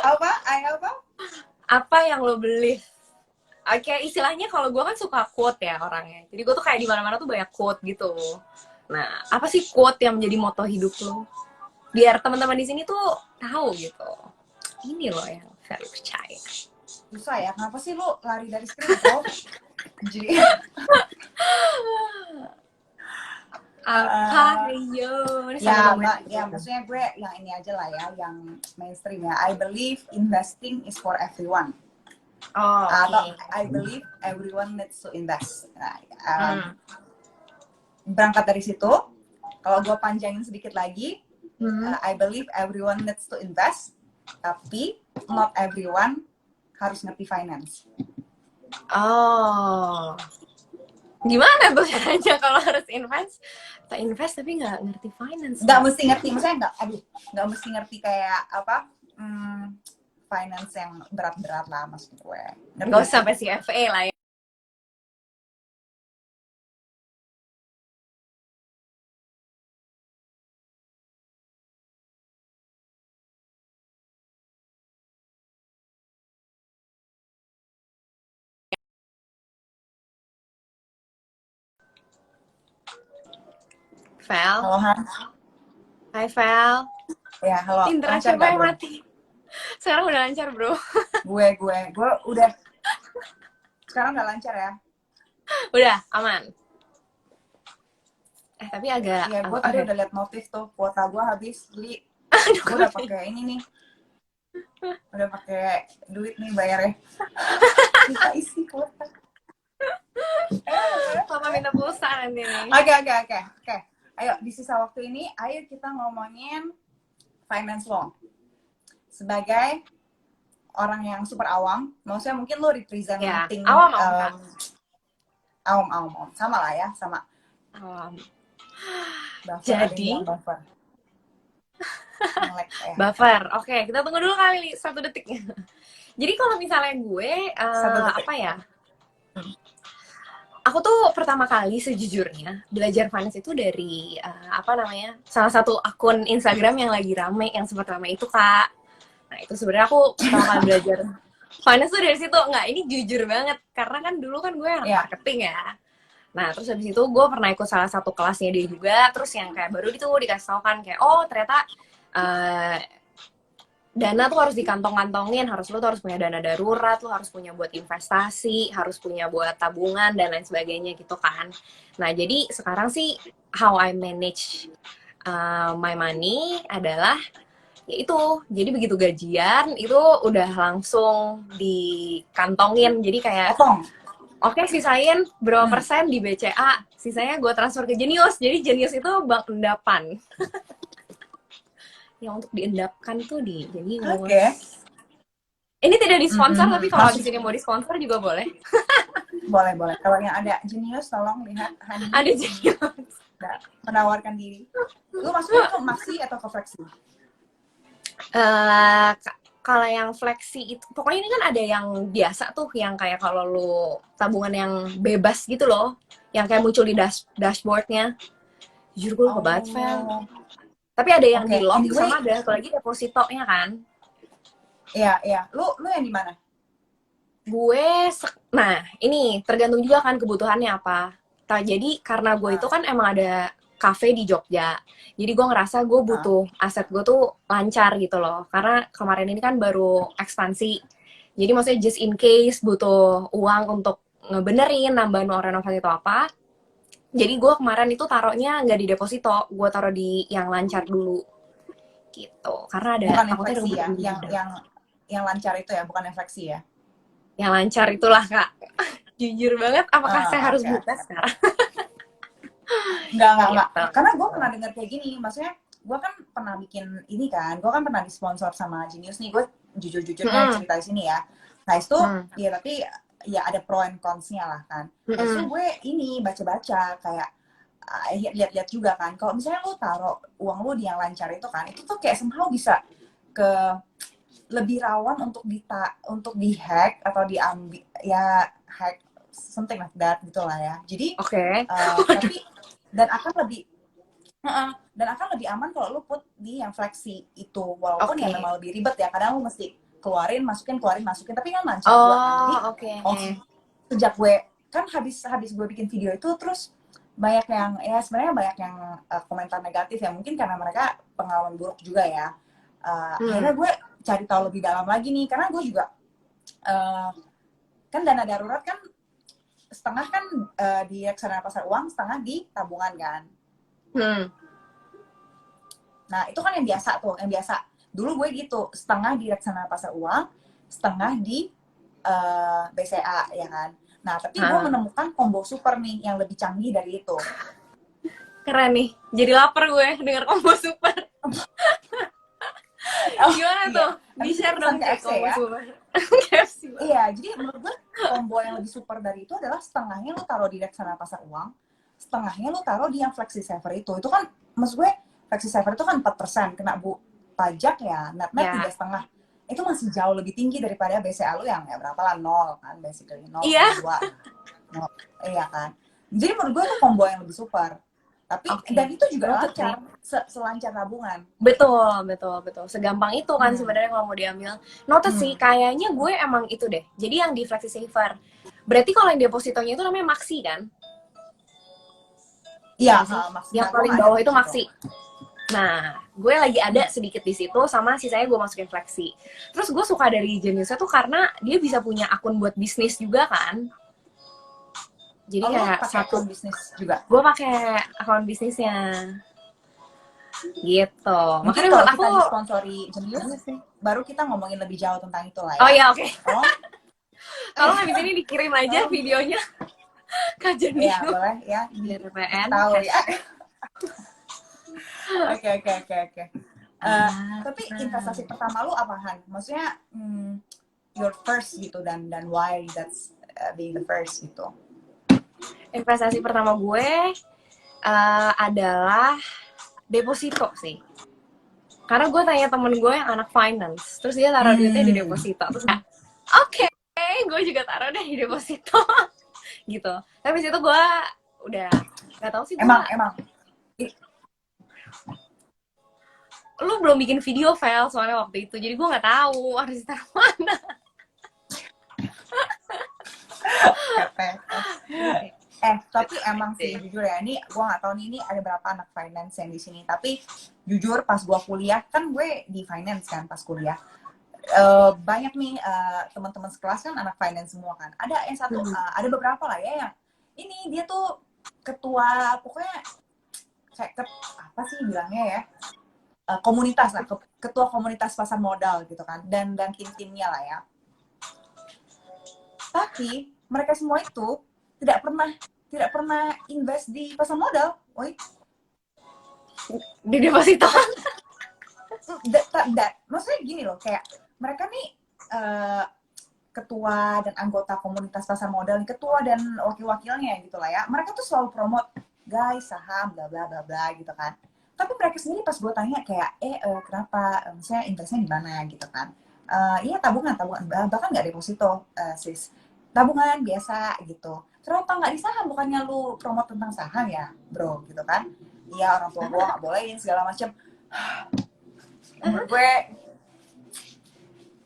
Apa? Apa? Apa yang lo beli? Oke, istilahnya kalau gue kan suka quote ya orangnya. Jadi gue tuh kayak di mana-mana tuh banyak quote gitu. Nah, apa sih quote yang menjadi moto hidup lo? Biar teman-teman di sini tuh tahu gitu. Ini loh yang saya percaya. Susah ya, kenapa sih lu lari dari screen, bro? Jadi Apa yo? Ini ya, sampai Mbak, ya maksudnya gue yang ini aja lah ya, yang mainstream ya. I believe investing is for everyone. Oh, Atau oke. I believe everyone needs to invest. Nah, Hmm. berangkat dari situ, kalau gue panjangin sedikit lagi, I believe everyone needs to invest, tapi not everyone harus ngerti finance. Oh. Gimana tuh caranya kalau harus invest? Kita invest tapi nggak ngerti finance. Nggak mesti ngerti, maksudnya nggak mesti ngerti kayak apa, finance yang berat-berat lah maksud gue. Nggak usah sampai CFA lah ya. Val. Halo Han. Hai Val. Ya halo. Internet Lancar siapa nggak yang bro? mati? Sekarang udah lancar bro. Gue udah. Sekarang udah lancar ya. Udah aman. Tapi agak. Iya, gue tadi udah liat notif tuh, kuota gue habis, jadi gue udah pakai ini nih, udah pakai duit nih bayarnya. Kita isi kuota. Mama minta pulsa nanti nih. Oke. Ayo di sisa waktu ini, ayo kita ngomongin finance law. Sebagai orang yang super awam, maksudnya mungkin lo representing Ya, awam sama lah ya, sama. Awam. Buffer, Jadi buffer. Buffer. Oke, kita tunggu dulu kali 1 detik. Jadi kalau misalnya gue apa ya? Aku tuh pertama kali sejujurnya belajar finance itu dari apa namanya? Salah satu akun Instagram yang lagi rame, yang sempat rame itu Kak. Nah, itu sebenarnya aku pertama kali belajar finance tuh dari situ. Nggak, ini jujur banget karena kan dulu kan gue anak marketing ya. Nah, terus habis itu gue pernah ikut salah satu kelasnya dia juga, terus yang kayak baru itu dikasih tau kan kayak, oh ternyata dana tuh harus dikantong-kantongin, lo tuh harus punya dana darurat, lo harus punya buat investasi, harus punya buat tabungan, dan lain sebagainya gitu kan. Nah, jadi sekarang sih, how I manage my money adalah, yaitu, jadi begitu gajian, itu udah langsung dikantongin, jadi kayak, oke, sisain berapa persen di BCA, sisanya gue transfer ke Genius. Jadi Genius itu bank endapan. Yang untuk diendapkan tuh di Genius. Oke. Ini tidak disponsor, tapi kalau di sini mau disponsor juga boleh. Boleh. Kalau yang ada Genius, tolong lihat Hani. Ada Genius. Menawarkan diri. Lu masuknya ke Maxi atau ke Flexi? Kalau yang flexi itu, pokoknya ini kan ada yang biasa tuh, yang kayak kalau lu tabungan yang bebas gitu loh, yang kayak muncul di dashboardnya. Jujur gue lupa banget, Fel. Tapi ada yang di lock, sama ada satu lagi depositonya kan. Iya. Lu yang di mana? Gue, nah ini tergantung juga kan kebutuhannya apa. Jadi karena gue itu kan emang ada cafe di Jogja. Jadi gue ngerasa gue butuh aset gue tuh lancar gitu loh. Karena kemarin ini kan baru ekspansi. Jadi maksudnya just in case butuh uang untuk ngebenerin, nambahin uang renovasi atau apa. Jadi gue kemarin itu taruhnya nggak di deposito, gue taruh di yang lancar dulu. Gitu. Karena ada bukan infleksi ya, yang lancar itu ya, bukan infleksi ya. Yang lancar itulah Kak. Jujur banget, apakah saya harus buka sekarang? Enggak. Karena gue pernah dengar kayak gini, maksudnya gue kan pernah bikin ini kan, gue kan pernah disponsor sama Genius nih, gue jujur-jujurnya cerita di sini ya. Nah itu, ya tapi ya ada pro and cons-nya lah kan. Terus gue ini baca-baca kayak lihat-lihat juga kan, kalau misalnya lo taruh uang lo di yang lancar itu kan, itu tuh kayak somehow bisa ke lebih rawan untuk di-hack atau diambil ya, hack something like that gitu lah ya. Jadi tapi dan akan lebih Heeh. Dan akan lebih aman kalau lu put di yang flexi itu, walaupun ya Oke. memang lebih ribet ya, kadang lu mesti keluarin masukin, tapi kan lancar buat nanti. Oh, oke. Sejak gue kan habis gue bikin video itu, terus banyak yang ya sebenarnya banyak yang komentar negatif ya, mungkin karena mereka pengalaman buruk juga ya. Akhirnya gue cari tahu lebih dalam lagi nih, karena gue juga kan dana darurat kan setengah kan di reksadana pasar uang, setengah di tabungan kan. Nah itu kan yang biasa tuh, yang biasa dulu gue gitu, setengah di reksadana pasar uang, setengah di BCA ya kan. Nah tapi gue menemukan combo super nih yang lebih canggih dari itu. Keren nih, jadi lapar gue denger combo super. Gimana tuh? Di-share dong kayak combo super. KFC. Iya, jadi menurut gue combo yang lebih super dari itu adalah setengahnya lu taruh di reksadana pasar uang, setengahnya lu taruh di yang flexi saver itu. Itu kan maksud gue flexi saver itu kan 4% kena pajak ya, net-net 3,5. Itu masih jauh lebih tinggi daripada BCA lu yang ya berapa lah, 0 kan, basically 0,2. Iya kan. Jadi menurut gue itu combo yang lebih super. Tapi dan itu juga lancar, selancar tabungan. Betul. Segampang itu kan sebenarnya kalau mau diambil. Notice sih, kayaknya gue emang itu deh. Jadi yang di flexi saver. Berarti kalau yang depositonya itu namanya Maxi kan? Iya, yang paling bawah itu Maxi. Nah, gue lagi ada sedikit di situ, sama sisanya gue masukin flexi. Terus gue suka dari jenisnya tuh karena dia bisa punya akun buat bisnis juga kan. Jadi kayak satu bisnis juga. Gue pakai akun bisnisnya. Gitu. Mungkin kalau kita disponsori Jenius, baru kita ngomongin lebih jauh tentang itu lah ya. Oh ya, oke. Kalau habis ini dikirim aja videonya ke Jenius. Iya, boleh ya. Di RPN. Tahu ya. Oke. Tapi investasi pertama lu apa, Han? Maksudnya your first gitu, dan why that's being the first gitu. Investasi pertama gue adalah deposito sih. Karena gue tanya temen gue yang anak finance, terus dia taruh duitnya di deposito. Terus oke, gue juga taruh deh di deposito. Gitu. Tapi situ gue udah gak tahu sih. Emang lu belum bikin video file soalnya waktu itu, jadi gue nggak tahu harus taruh mana. Tapi emang sih jujur ya, ini gue nggak tahu nih ini ada berapa anak finance yang di sini, tapi jujur pas gue kuliah, kan gue di finance kan pas kuliah, banyak nih teman-teman sekelas kan anak finance semua kan. Ada yang satu, ada beberapa lah ya yang ini dia tuh ketua, pokoknya kayak apa sih bilangnya ya, komunitas lah, ketua komunitas pasar modal gitu kan, dan tim-timnya lah ya. Tapi mereka semua itu tidak pernah invest di pasar modal, woi. Di deposito. Maksudnya gini loh, kayak mereka nih ketua dan anggota komunitas pasar modal, ketua dan wakil-wakilnya gitu lah ya. Mereka tuh selalu promote, guys, saham, bla bla bla bla gitu kan. Tapi mereka sendiri pas gue tanya kayak, kenapa, misalnya investnya di mana gitu kan. Iya tabungan, bahkan nggak deposito, sis. Tabungan biasa gitu. Kenapa nggak di saham? Bukannya lu promote tentang saham ya, bro, gitu kan. Iya, orang tua gue nggak bolehin segala macem. Menurut gue,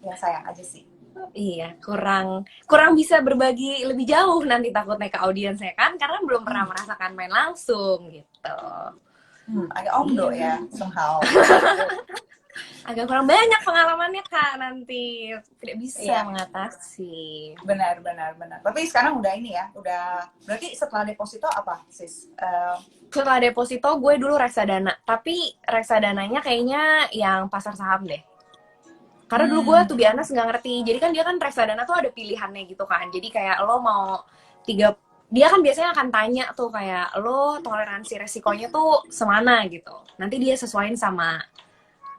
ya sayang aja sih. Iya, kurang bisa berbagi lebih jauh nanti takutnya ke audiensnya kan, karena belum pernah merasakan main langsung gitu. Agak omdo ya, somehow. Agak kurang banyak pengalamannya Kak, nanti tidak bisa mengatasi. Benar. Tapi sekarang udah ini ya, berarti setelah deposito apa sis? Setelah deposito gue dulu reksadana, tapi reksadananya kayaknya yang pasar saham deh. Karena dulu gue tuh biasa nggak ngerti. Jadi kan dia kan reksadana tuh ada pilihannya gitu kan. Jadi kayak lo mau dia kan biasanya akan tanya tuh kayak lo toleransi resikonya tuh semana gitu. Nanti dia sesuaiin sama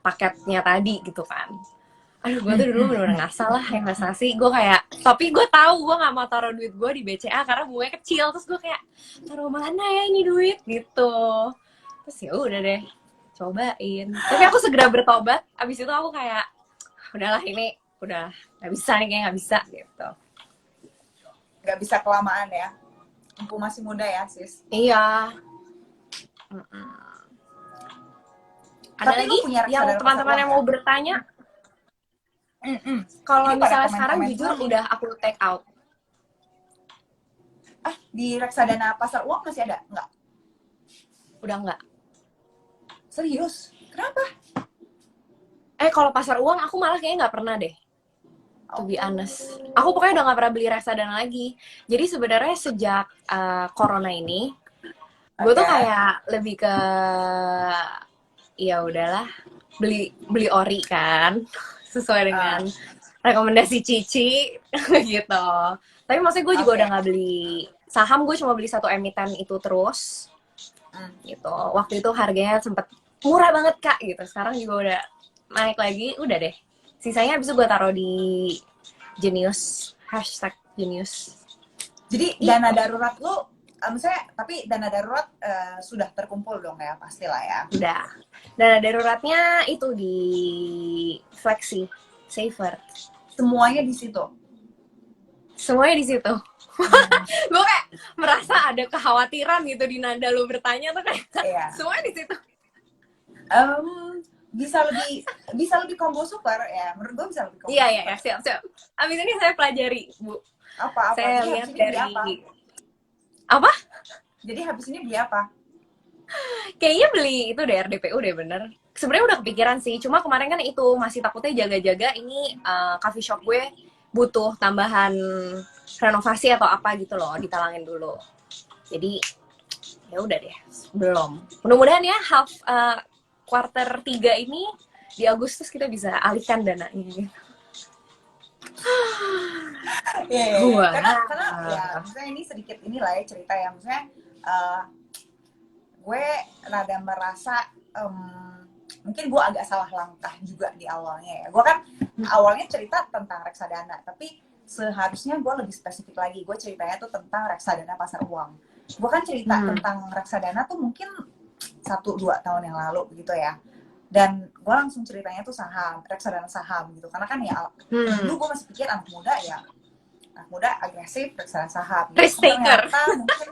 paketnya tadi gitu kan. Aduh, gue tuh dulu bener-bener ngasal lah investasi. Gue kayak, tapi gue tahu gue nggak mau taruh duit gue di BCA karena bunganya kecil. Terus gue kayak, taruh mana ya ini duit gitu. Terus ya udah deh, cobain. Tapi aku segera bertobat. Abis itu aku kayak, udahlah ini udah nggak bisa nih, kayak nggak bisa gitu. Nggak bisa kelamaan ya. Mumpung masih muda ya sis. Iya. Ada Tapi lagi lu punya yang reksadana pasar teman-teman uang yang kan? mau bertanya? Kalau Ini pada misalnya sekarang komen-komen jujur semua nih. udah aku take out. Di reksadana pasar uang masih ada? Nggak? Udah enggak. Serius? Kenapa? Kalau pasar uang aku malah kayaknya nggak pernah deh. To be honest. Aku Oh. pokoknya udah nggak pernah beli reksadana lagi. Jadi sebenarnya sejak corona ini, gue tuh Oke. kayak lebih ke ya udahlah beli ori kan sesuai dengan rekomendasi Cici gitu. Tapi maksudnya gue juga Oke. udah nggak beli saham, gue cuma beli satu emiten itu terus gitu. Waktu itu harganya sempet murah banget kak gitu. Sekarang juga udah naik lagi, udah deh. Sisanya habis itu gue taruh di Genius, #Genius. Jadi dana darurat lu, misalnya, tapi dana darurat sudah terkumpul dong ya, pastilah ya. Udah. Dana daruratnya itu di Flexi Saver. Semuanya di situ. Semuanya di situ. Gue kayak merasa ada kekhawatiran gitu di nada lu bertanya tuh kayak Iya. semuanya di situ. Bisa lebih combo super ya, menurut gue bisa lebih combo Iya, super. siap. Abis ini saya pelajari, Bu. Apa? Saya Jadi lihat habis ini beli dari apa? apa? Jadi habis ini beli apa? Kayaknya beli itu deh RDPU deh bener. Sebenarnya udah kepikiran sih, cuma kemarin kan itu masih takutnya jaga-jaga ini coffee shop gue butuh tambahan renovasi atau apa gitu loh, ditalangin dulu. Jadi ya udah deh, belum. Mudah-mudahan ya quarter 3 ini di Agustus kita bisa alihkan dananya gitu. Iya. Karena ya maksudnya ini sedikit inilah ya cerita ya, maksudnya gue rada merasa mungkin gue agak salah langkah juga di awalnya ya. Gue kan awalnya cerita tentang reksadana, tapi seharusnya gue lebih spesifik lagi. Gue ceritanya tuh tentang reksadana pasar uang. Gue kan cerita tentang reksadana tuh mungkin 1-2 tahun yang lalu gitu ya. Dan gue langsung ceritanya tuh saham, reksadana saham gitu. Karena kan ya dulu gue masih pikir anak muda agresif reksadana saham. Gitu. Ternyata mungkin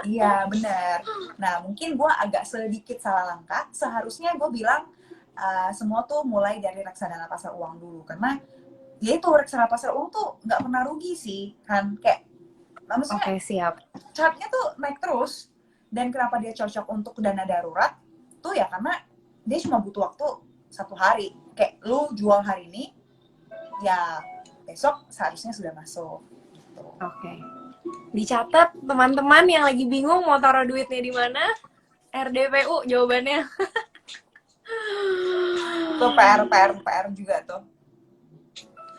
iya benar. Nah mungkin gue agak sedikit salah langkah. Seharusnya gue bilang semua tuh mulai dari reksadana pasar uang dulu, karena ya itu reksadana pasar uang tuh nggak pernah rugi sih kan, kayak maksudnya siap. chartnya tuh naik terus. Dan kenapa dia cocok untuk dana darurat tuh ya karena dia cuma butuh waktu 1 hari. Kayak lu jual hari ini ya besok seharusnya sudah masuk gitu. Oke. Dicatat teman-teman yang lagi bingung mau taruh duitnya di mana, RDPU jawabannya. Itu PR juga tuh.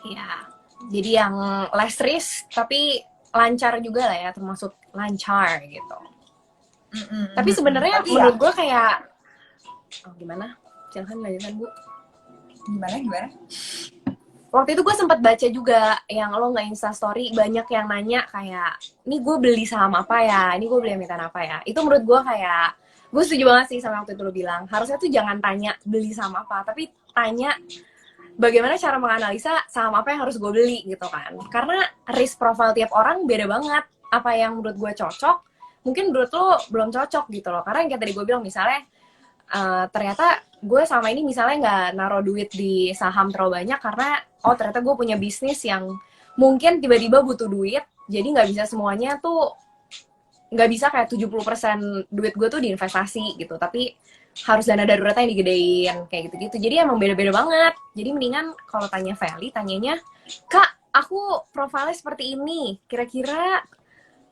Iya. Jadi yang less risk tapi lancar juga lah ya, termasuk lancar gitu. Tapi sebenarnya menurut gue kayak gimana? Silahkan lanjutkan Bu. Gimana? Waktu itu gue sempat baca juga yang lo nggak Insta story banyak yang nanya kayak, ini gue beli saham apa ya, ini gue beli emiten apa ya. Itu menurut gue kayak, gue setuju banget sih sama waktu itu lo bilang, harusnya tuh jangan tanya beli saham apa, tapi tanya bagaimana cara menganalisa saham apa yang harus gue beli gitu kan. Karena risk profile tiap orang beda banget. Apa yang menurut gue cocok, mungkin menurut lo belum cocok gitu loh. Karena yang kayak tadi gue bilang misalnya, ternyata gue sama ini misalnya nggak naruh duit di saham terlalu banyak karena ternyata gue punya bisnis yang mungkin tiba-tiba butuh duit, jadi nggak bisa semuanya tuh, nggak bisa kayak 70% duit gue tuh diinvestasi gitu, tapi harus dana daruratnya yang digedein kayak gitu-gitu. Jadi emang beda-beda banget. Jadi mendingan kalau tanya Feli, tanyanya, Kak, aku profilnya seperti ini, kira-kira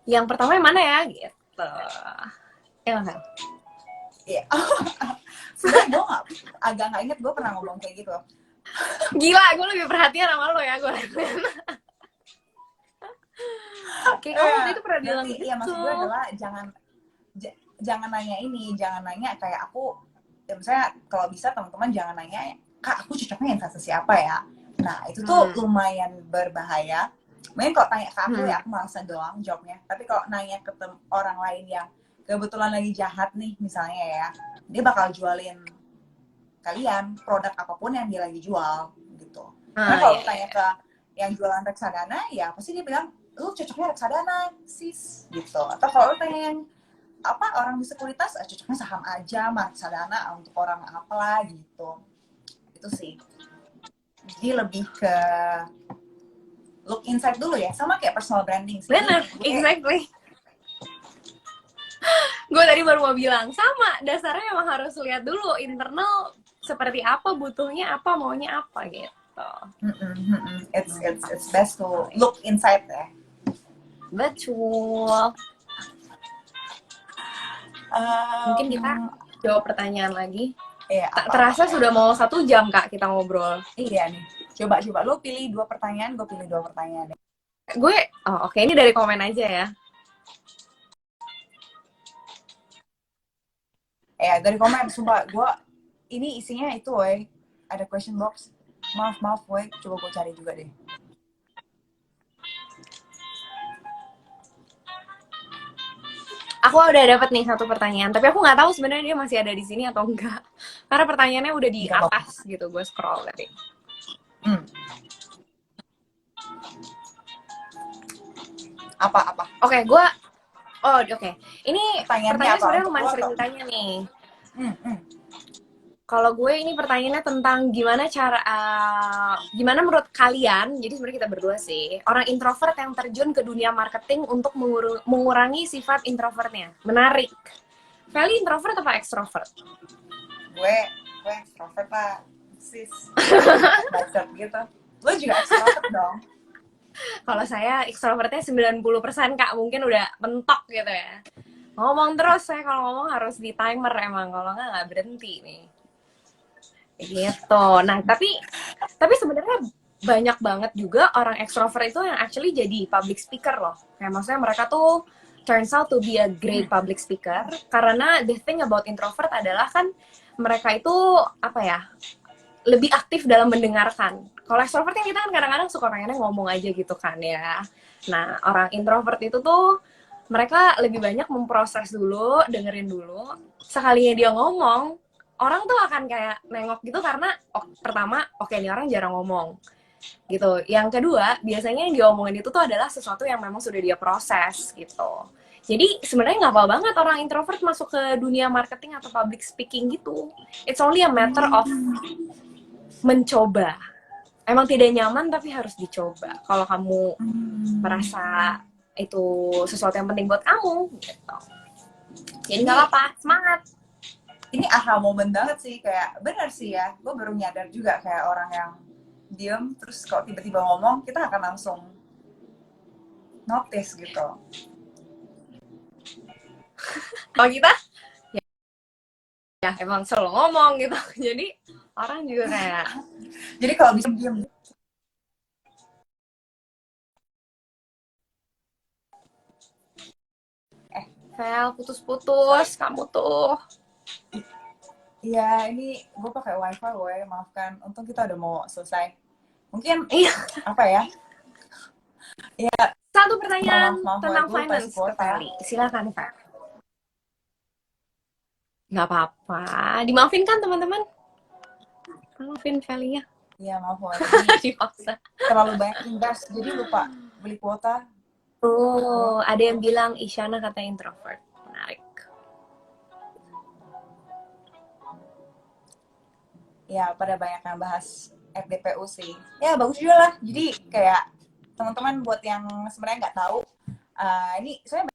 yang pertama yang mana ya gitu. Ya kan? Iya. Sebenarnya gue agak nggak inget gue pernah ngomong kayak gitu. Gila, gue lebih perhatian sama lo ya gue. Kayak kamu waktu itu pernah bilang gitu. Iya, maksud gue adalah jangan nanya ini, jangan nanya kayak aku, ya misalnya kalau bisa teman-teman jangan nanya, Kak, aku cocoknya investasi apa ya? Nah, itu tuh lumayan berbahaya. Mungkin kalau tanya ke aku ya aku malas doang jawabnya. Tapi kalau nanya ke orang lain yang kebetulan lagi jahat nih misalnya ya, dia bakal jualin kalian produk apapun yang dia lagi jual gitu. Karena kalau tanya ke yang jualan reksadana ya pasti dia bilang lu cocoknya reksadana sis gitu. Atau kalau lu tanya yang apa orang di sekuritas cocoknya saham aja, reksadana untuk orang apalah gitu. Itu sih. Jadi lebih ke look inside dulu ya, sama kayak personal branding sih. Bener, exactly. Gue tadi baru mau bilang, sama, dasarnya emang harus lihat dulu internal seperti apa, butuhnya apa, maunya apa gitu. It's best to look inside ya. Betul. Mungkin kita jawab pertanyaan lagi. Iya, Tak terasa sudah mau 1 jam Kak kita ngobrol. Iya nih. Coba lo pilih 2 pertanyaan, gue pilih 2 pertanyaan deh. Gue, oke, ini dari komen aja ya. Dari komen, sumpah gue ini isinya itu, woy. Ada question box. Maaf, woy. Coba gue cari juga deh. Aku udah dapet nih 1 pertanyaan, tapi aku nggak tahu sebenarnya dia masih ada di sini atau enggak. Karena pertanyaannya udah di atas gitu, gue scroll tadi. Apa? Oke. Ini pertanyaan sebenarnya lumayan sering ditanya nih. Kalau gue ini pertanyaannya tentang gimana gimana menurut kalian, jadi sebenarnya kita berdua sih, orang introvert yang terjun ke dunia marketing untuk mengurangi sifat introvertnya. Menarik. Feli introvert apa extrovert? Gue extrovert lah, sis. Bacot gitu. Lo juga extrovert dong. Kalau saya extrovertnya 90% Kak, mungkin udah mentok gitu ya. Ngomong terus, saya kalau ngomong harus di timer emang, kalau nggak berhenti nih. Gitu. Nah, tapi sebenarnya banyak banget juga orang extrovert itu yang actually jadi public speaker loh. Kayak maksudnya mereka tuh turns out to be a great public speaker, karena the thing about introvert adalah kan mereka itu apa ya, lebih aktif dalam mendengarkan. Kalau extrovert yang kita kan kadang-kadang suka pengennya ngomong aja gitu kan ya. Nah, orang introvert itu tuh mereka lebih banyak memproses dulu, dengerin dulu. Sekalinya dia ngomong, orang tuh akan kayak nengok gitu karena pertama, oke, ini orang jarang ngomong gitu. Yang kedua, biasanya yang diomongin itu tuh adalah sesuatu yang memang sudah dia proses gitu. Jadi sebenarnya nggak apa banget orang introvert masuk ke dunia marketing atau public speaking gitu. It's only a matter of mencoba. Emang tidak nyaman tapi harus dicoba. Kalau kamu merasa itu sesuatu yang penting buat kamu gitu. Jadi nggak apa-apa, semangat. Ini aha moment banget sih, kayak benar sih ya. Gue baru nyadar juga kayak orang yang diem terus kalau tiba-tiba ngomong kita akan langsung notice gitu. Kalau kita ya emang selalu ngomong gitu. Jadi orang juga kayak jadi kalau bisa diem. Fel, putus-putus kamu tuh. Iya, ini gue pakai wifi, woy. Maafkan. Untung kita udah mau selesai. Mungkin apa ya? Ya. 1 pertanyaan maaf, tentang finance ke Feli. Silakan, Pak. Nggak apa-apa. Dimaafin kan, teman-teman? Maafin Feli ya. Iya, maaf, woy. Dipaksa. Terlalu banyak invest, jadi lupa beli kuota. Ada yang bilang Isyana katanya introvert. Menarik. Ya, pada banyak yang bahas FDPU sih. Ya, bagus juga lah. Jadi kayak teman-teman buat yang sebenarnya nggak tahu, ini sebenarnya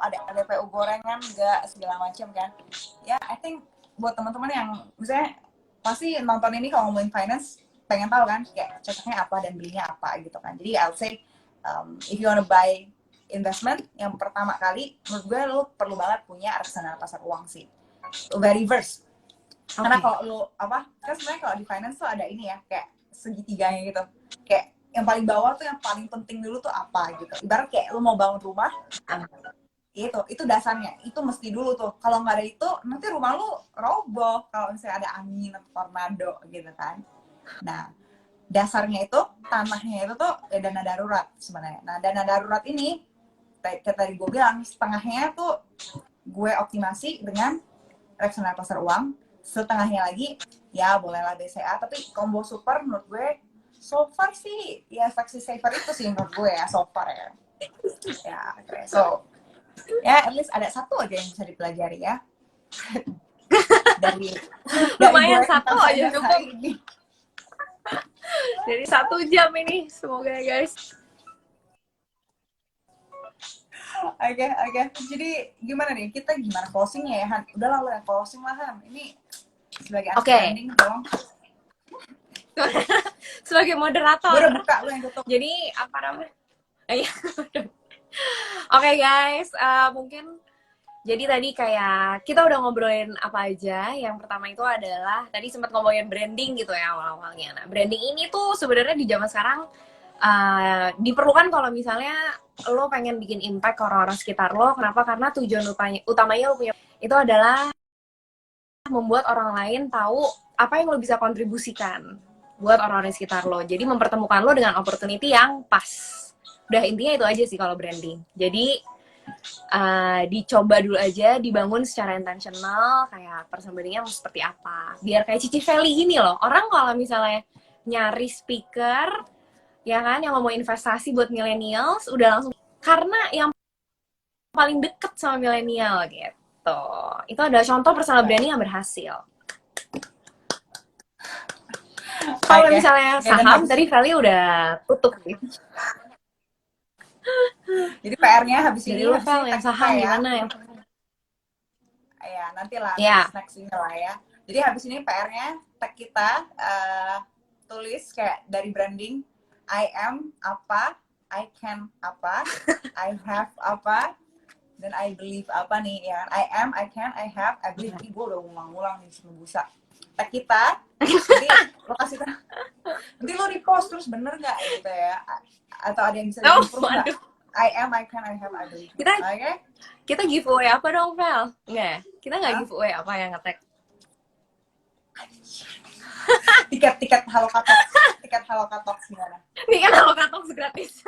ada FDPU gorengan nggak segala macam kan. Ya, I think buat teman-teman yang misalnya pasti nonton ini kalau ngomongin finance, pengen tahu kan kayak cocoknya apa dan belinya apa gitu kan. Jadi I'll say if you wanna buy investment, yang pertama kali menurut gue lo perlu banget punya reksadana pasar uang sih. Very reverse. Karena kalau lo kan sebenarnya kalau di finance tuh ada ini ya kayak segitiganya gitu. Kayak yang paling bawah tuh yang paling penting dulu tuh apa gitu. Ibarat kayak lo mau bangun rumah, itu dasarnya, itu mesti dulu tuh. Kalau nggak ada itu nanti rumah lo roboh kalau misalnya ada angin atau tornado gitu kan. Nah, dasarnya itu, tanahnya itu tuh dana darurat sebenarnya. Nah, dana darurat ini, kayak tadi gue bilang, setengahnya tuh gue optimasi dengan reksadana pasar uang, setengahnya lagi, ya bolehlah BCA, tapi combo super menurut gue, so far sih, ya taxi saver itu sih menurut gue ya, so far ya. Ya, okay. So, Ya, at least ada satu aja yang bisa dipelajari ya. dari Lumayan gue satu tentang aja finance cukup. hari ini. Jadi 1 jam ini, semoga ya guys. Oke. Jadi gimana nih? Kita gimana closingnya ya, Han? Udahlah lo yang closing lah, Han. Ini sebagai anak Oke. branding dong. Sebagai Gue moderator. udah buka, lo yang tutup. Jadi apa namanya? Iya. Oke guys, mungkin jadi tadi kayak kita udah ngobrolin apa aja. Yang pertama itu adalah tadi sempat ngomongin branding gitu ya awal-awalnya. Nah, branding ini tuh sebenarnya di zaman sekarang diperlukan kalau misalnya lo pengen bikin impact ke orang-orang sekitar lo. Kenapa? Karena tujuan utamanya lo punya itu adalah membuat orang lain tahu apa yang lo bisa kontribusikan buat orang-orang di sekitar lo. Jadi mempertemukan lo dengan opportunity yang pas. Udah intinya itu aja sih kalau branding. Jadi dicoba dulu aja, dibangun secara intentional, kayak personal seperti apa. Biar kayak Cici Feli gini loh. Orang kalau misalnya nyari speaker, ya kan, yang mau investasi buat millennials, udah langsung. Karena yang paling deket sama millennial gitu. Itu adalah contoh personal branding yang berhasil. Kalau misalnya saham, tadi Feli udah tutup nih. Jadi PR-nya habis Jadi ini, lo Fel yang saham ya. gimana ya? Ya, nantilah Ya. next ini lah ya. Jadi habis ini PR-nya tag kita tulis kayak dari branding, I am apa, I can apa, I have apa, dan I believe apa nih ya. I am, I can, I have, I believe. Ini gue udah ngulang-ngulang nih semua busa. Tag kita, jadi lo kasih nanti lo repost terus bener nggak gitu ya? Atau ada yang bisa di-improve nggak? I am, I can, I have, I believe. Kita giveaway apa dong, Vel? Nggak ya? Kita nggak giveaway apa yang nge-tag? tiket Halo Katox gimana? Ini kan Halo Katox gratis.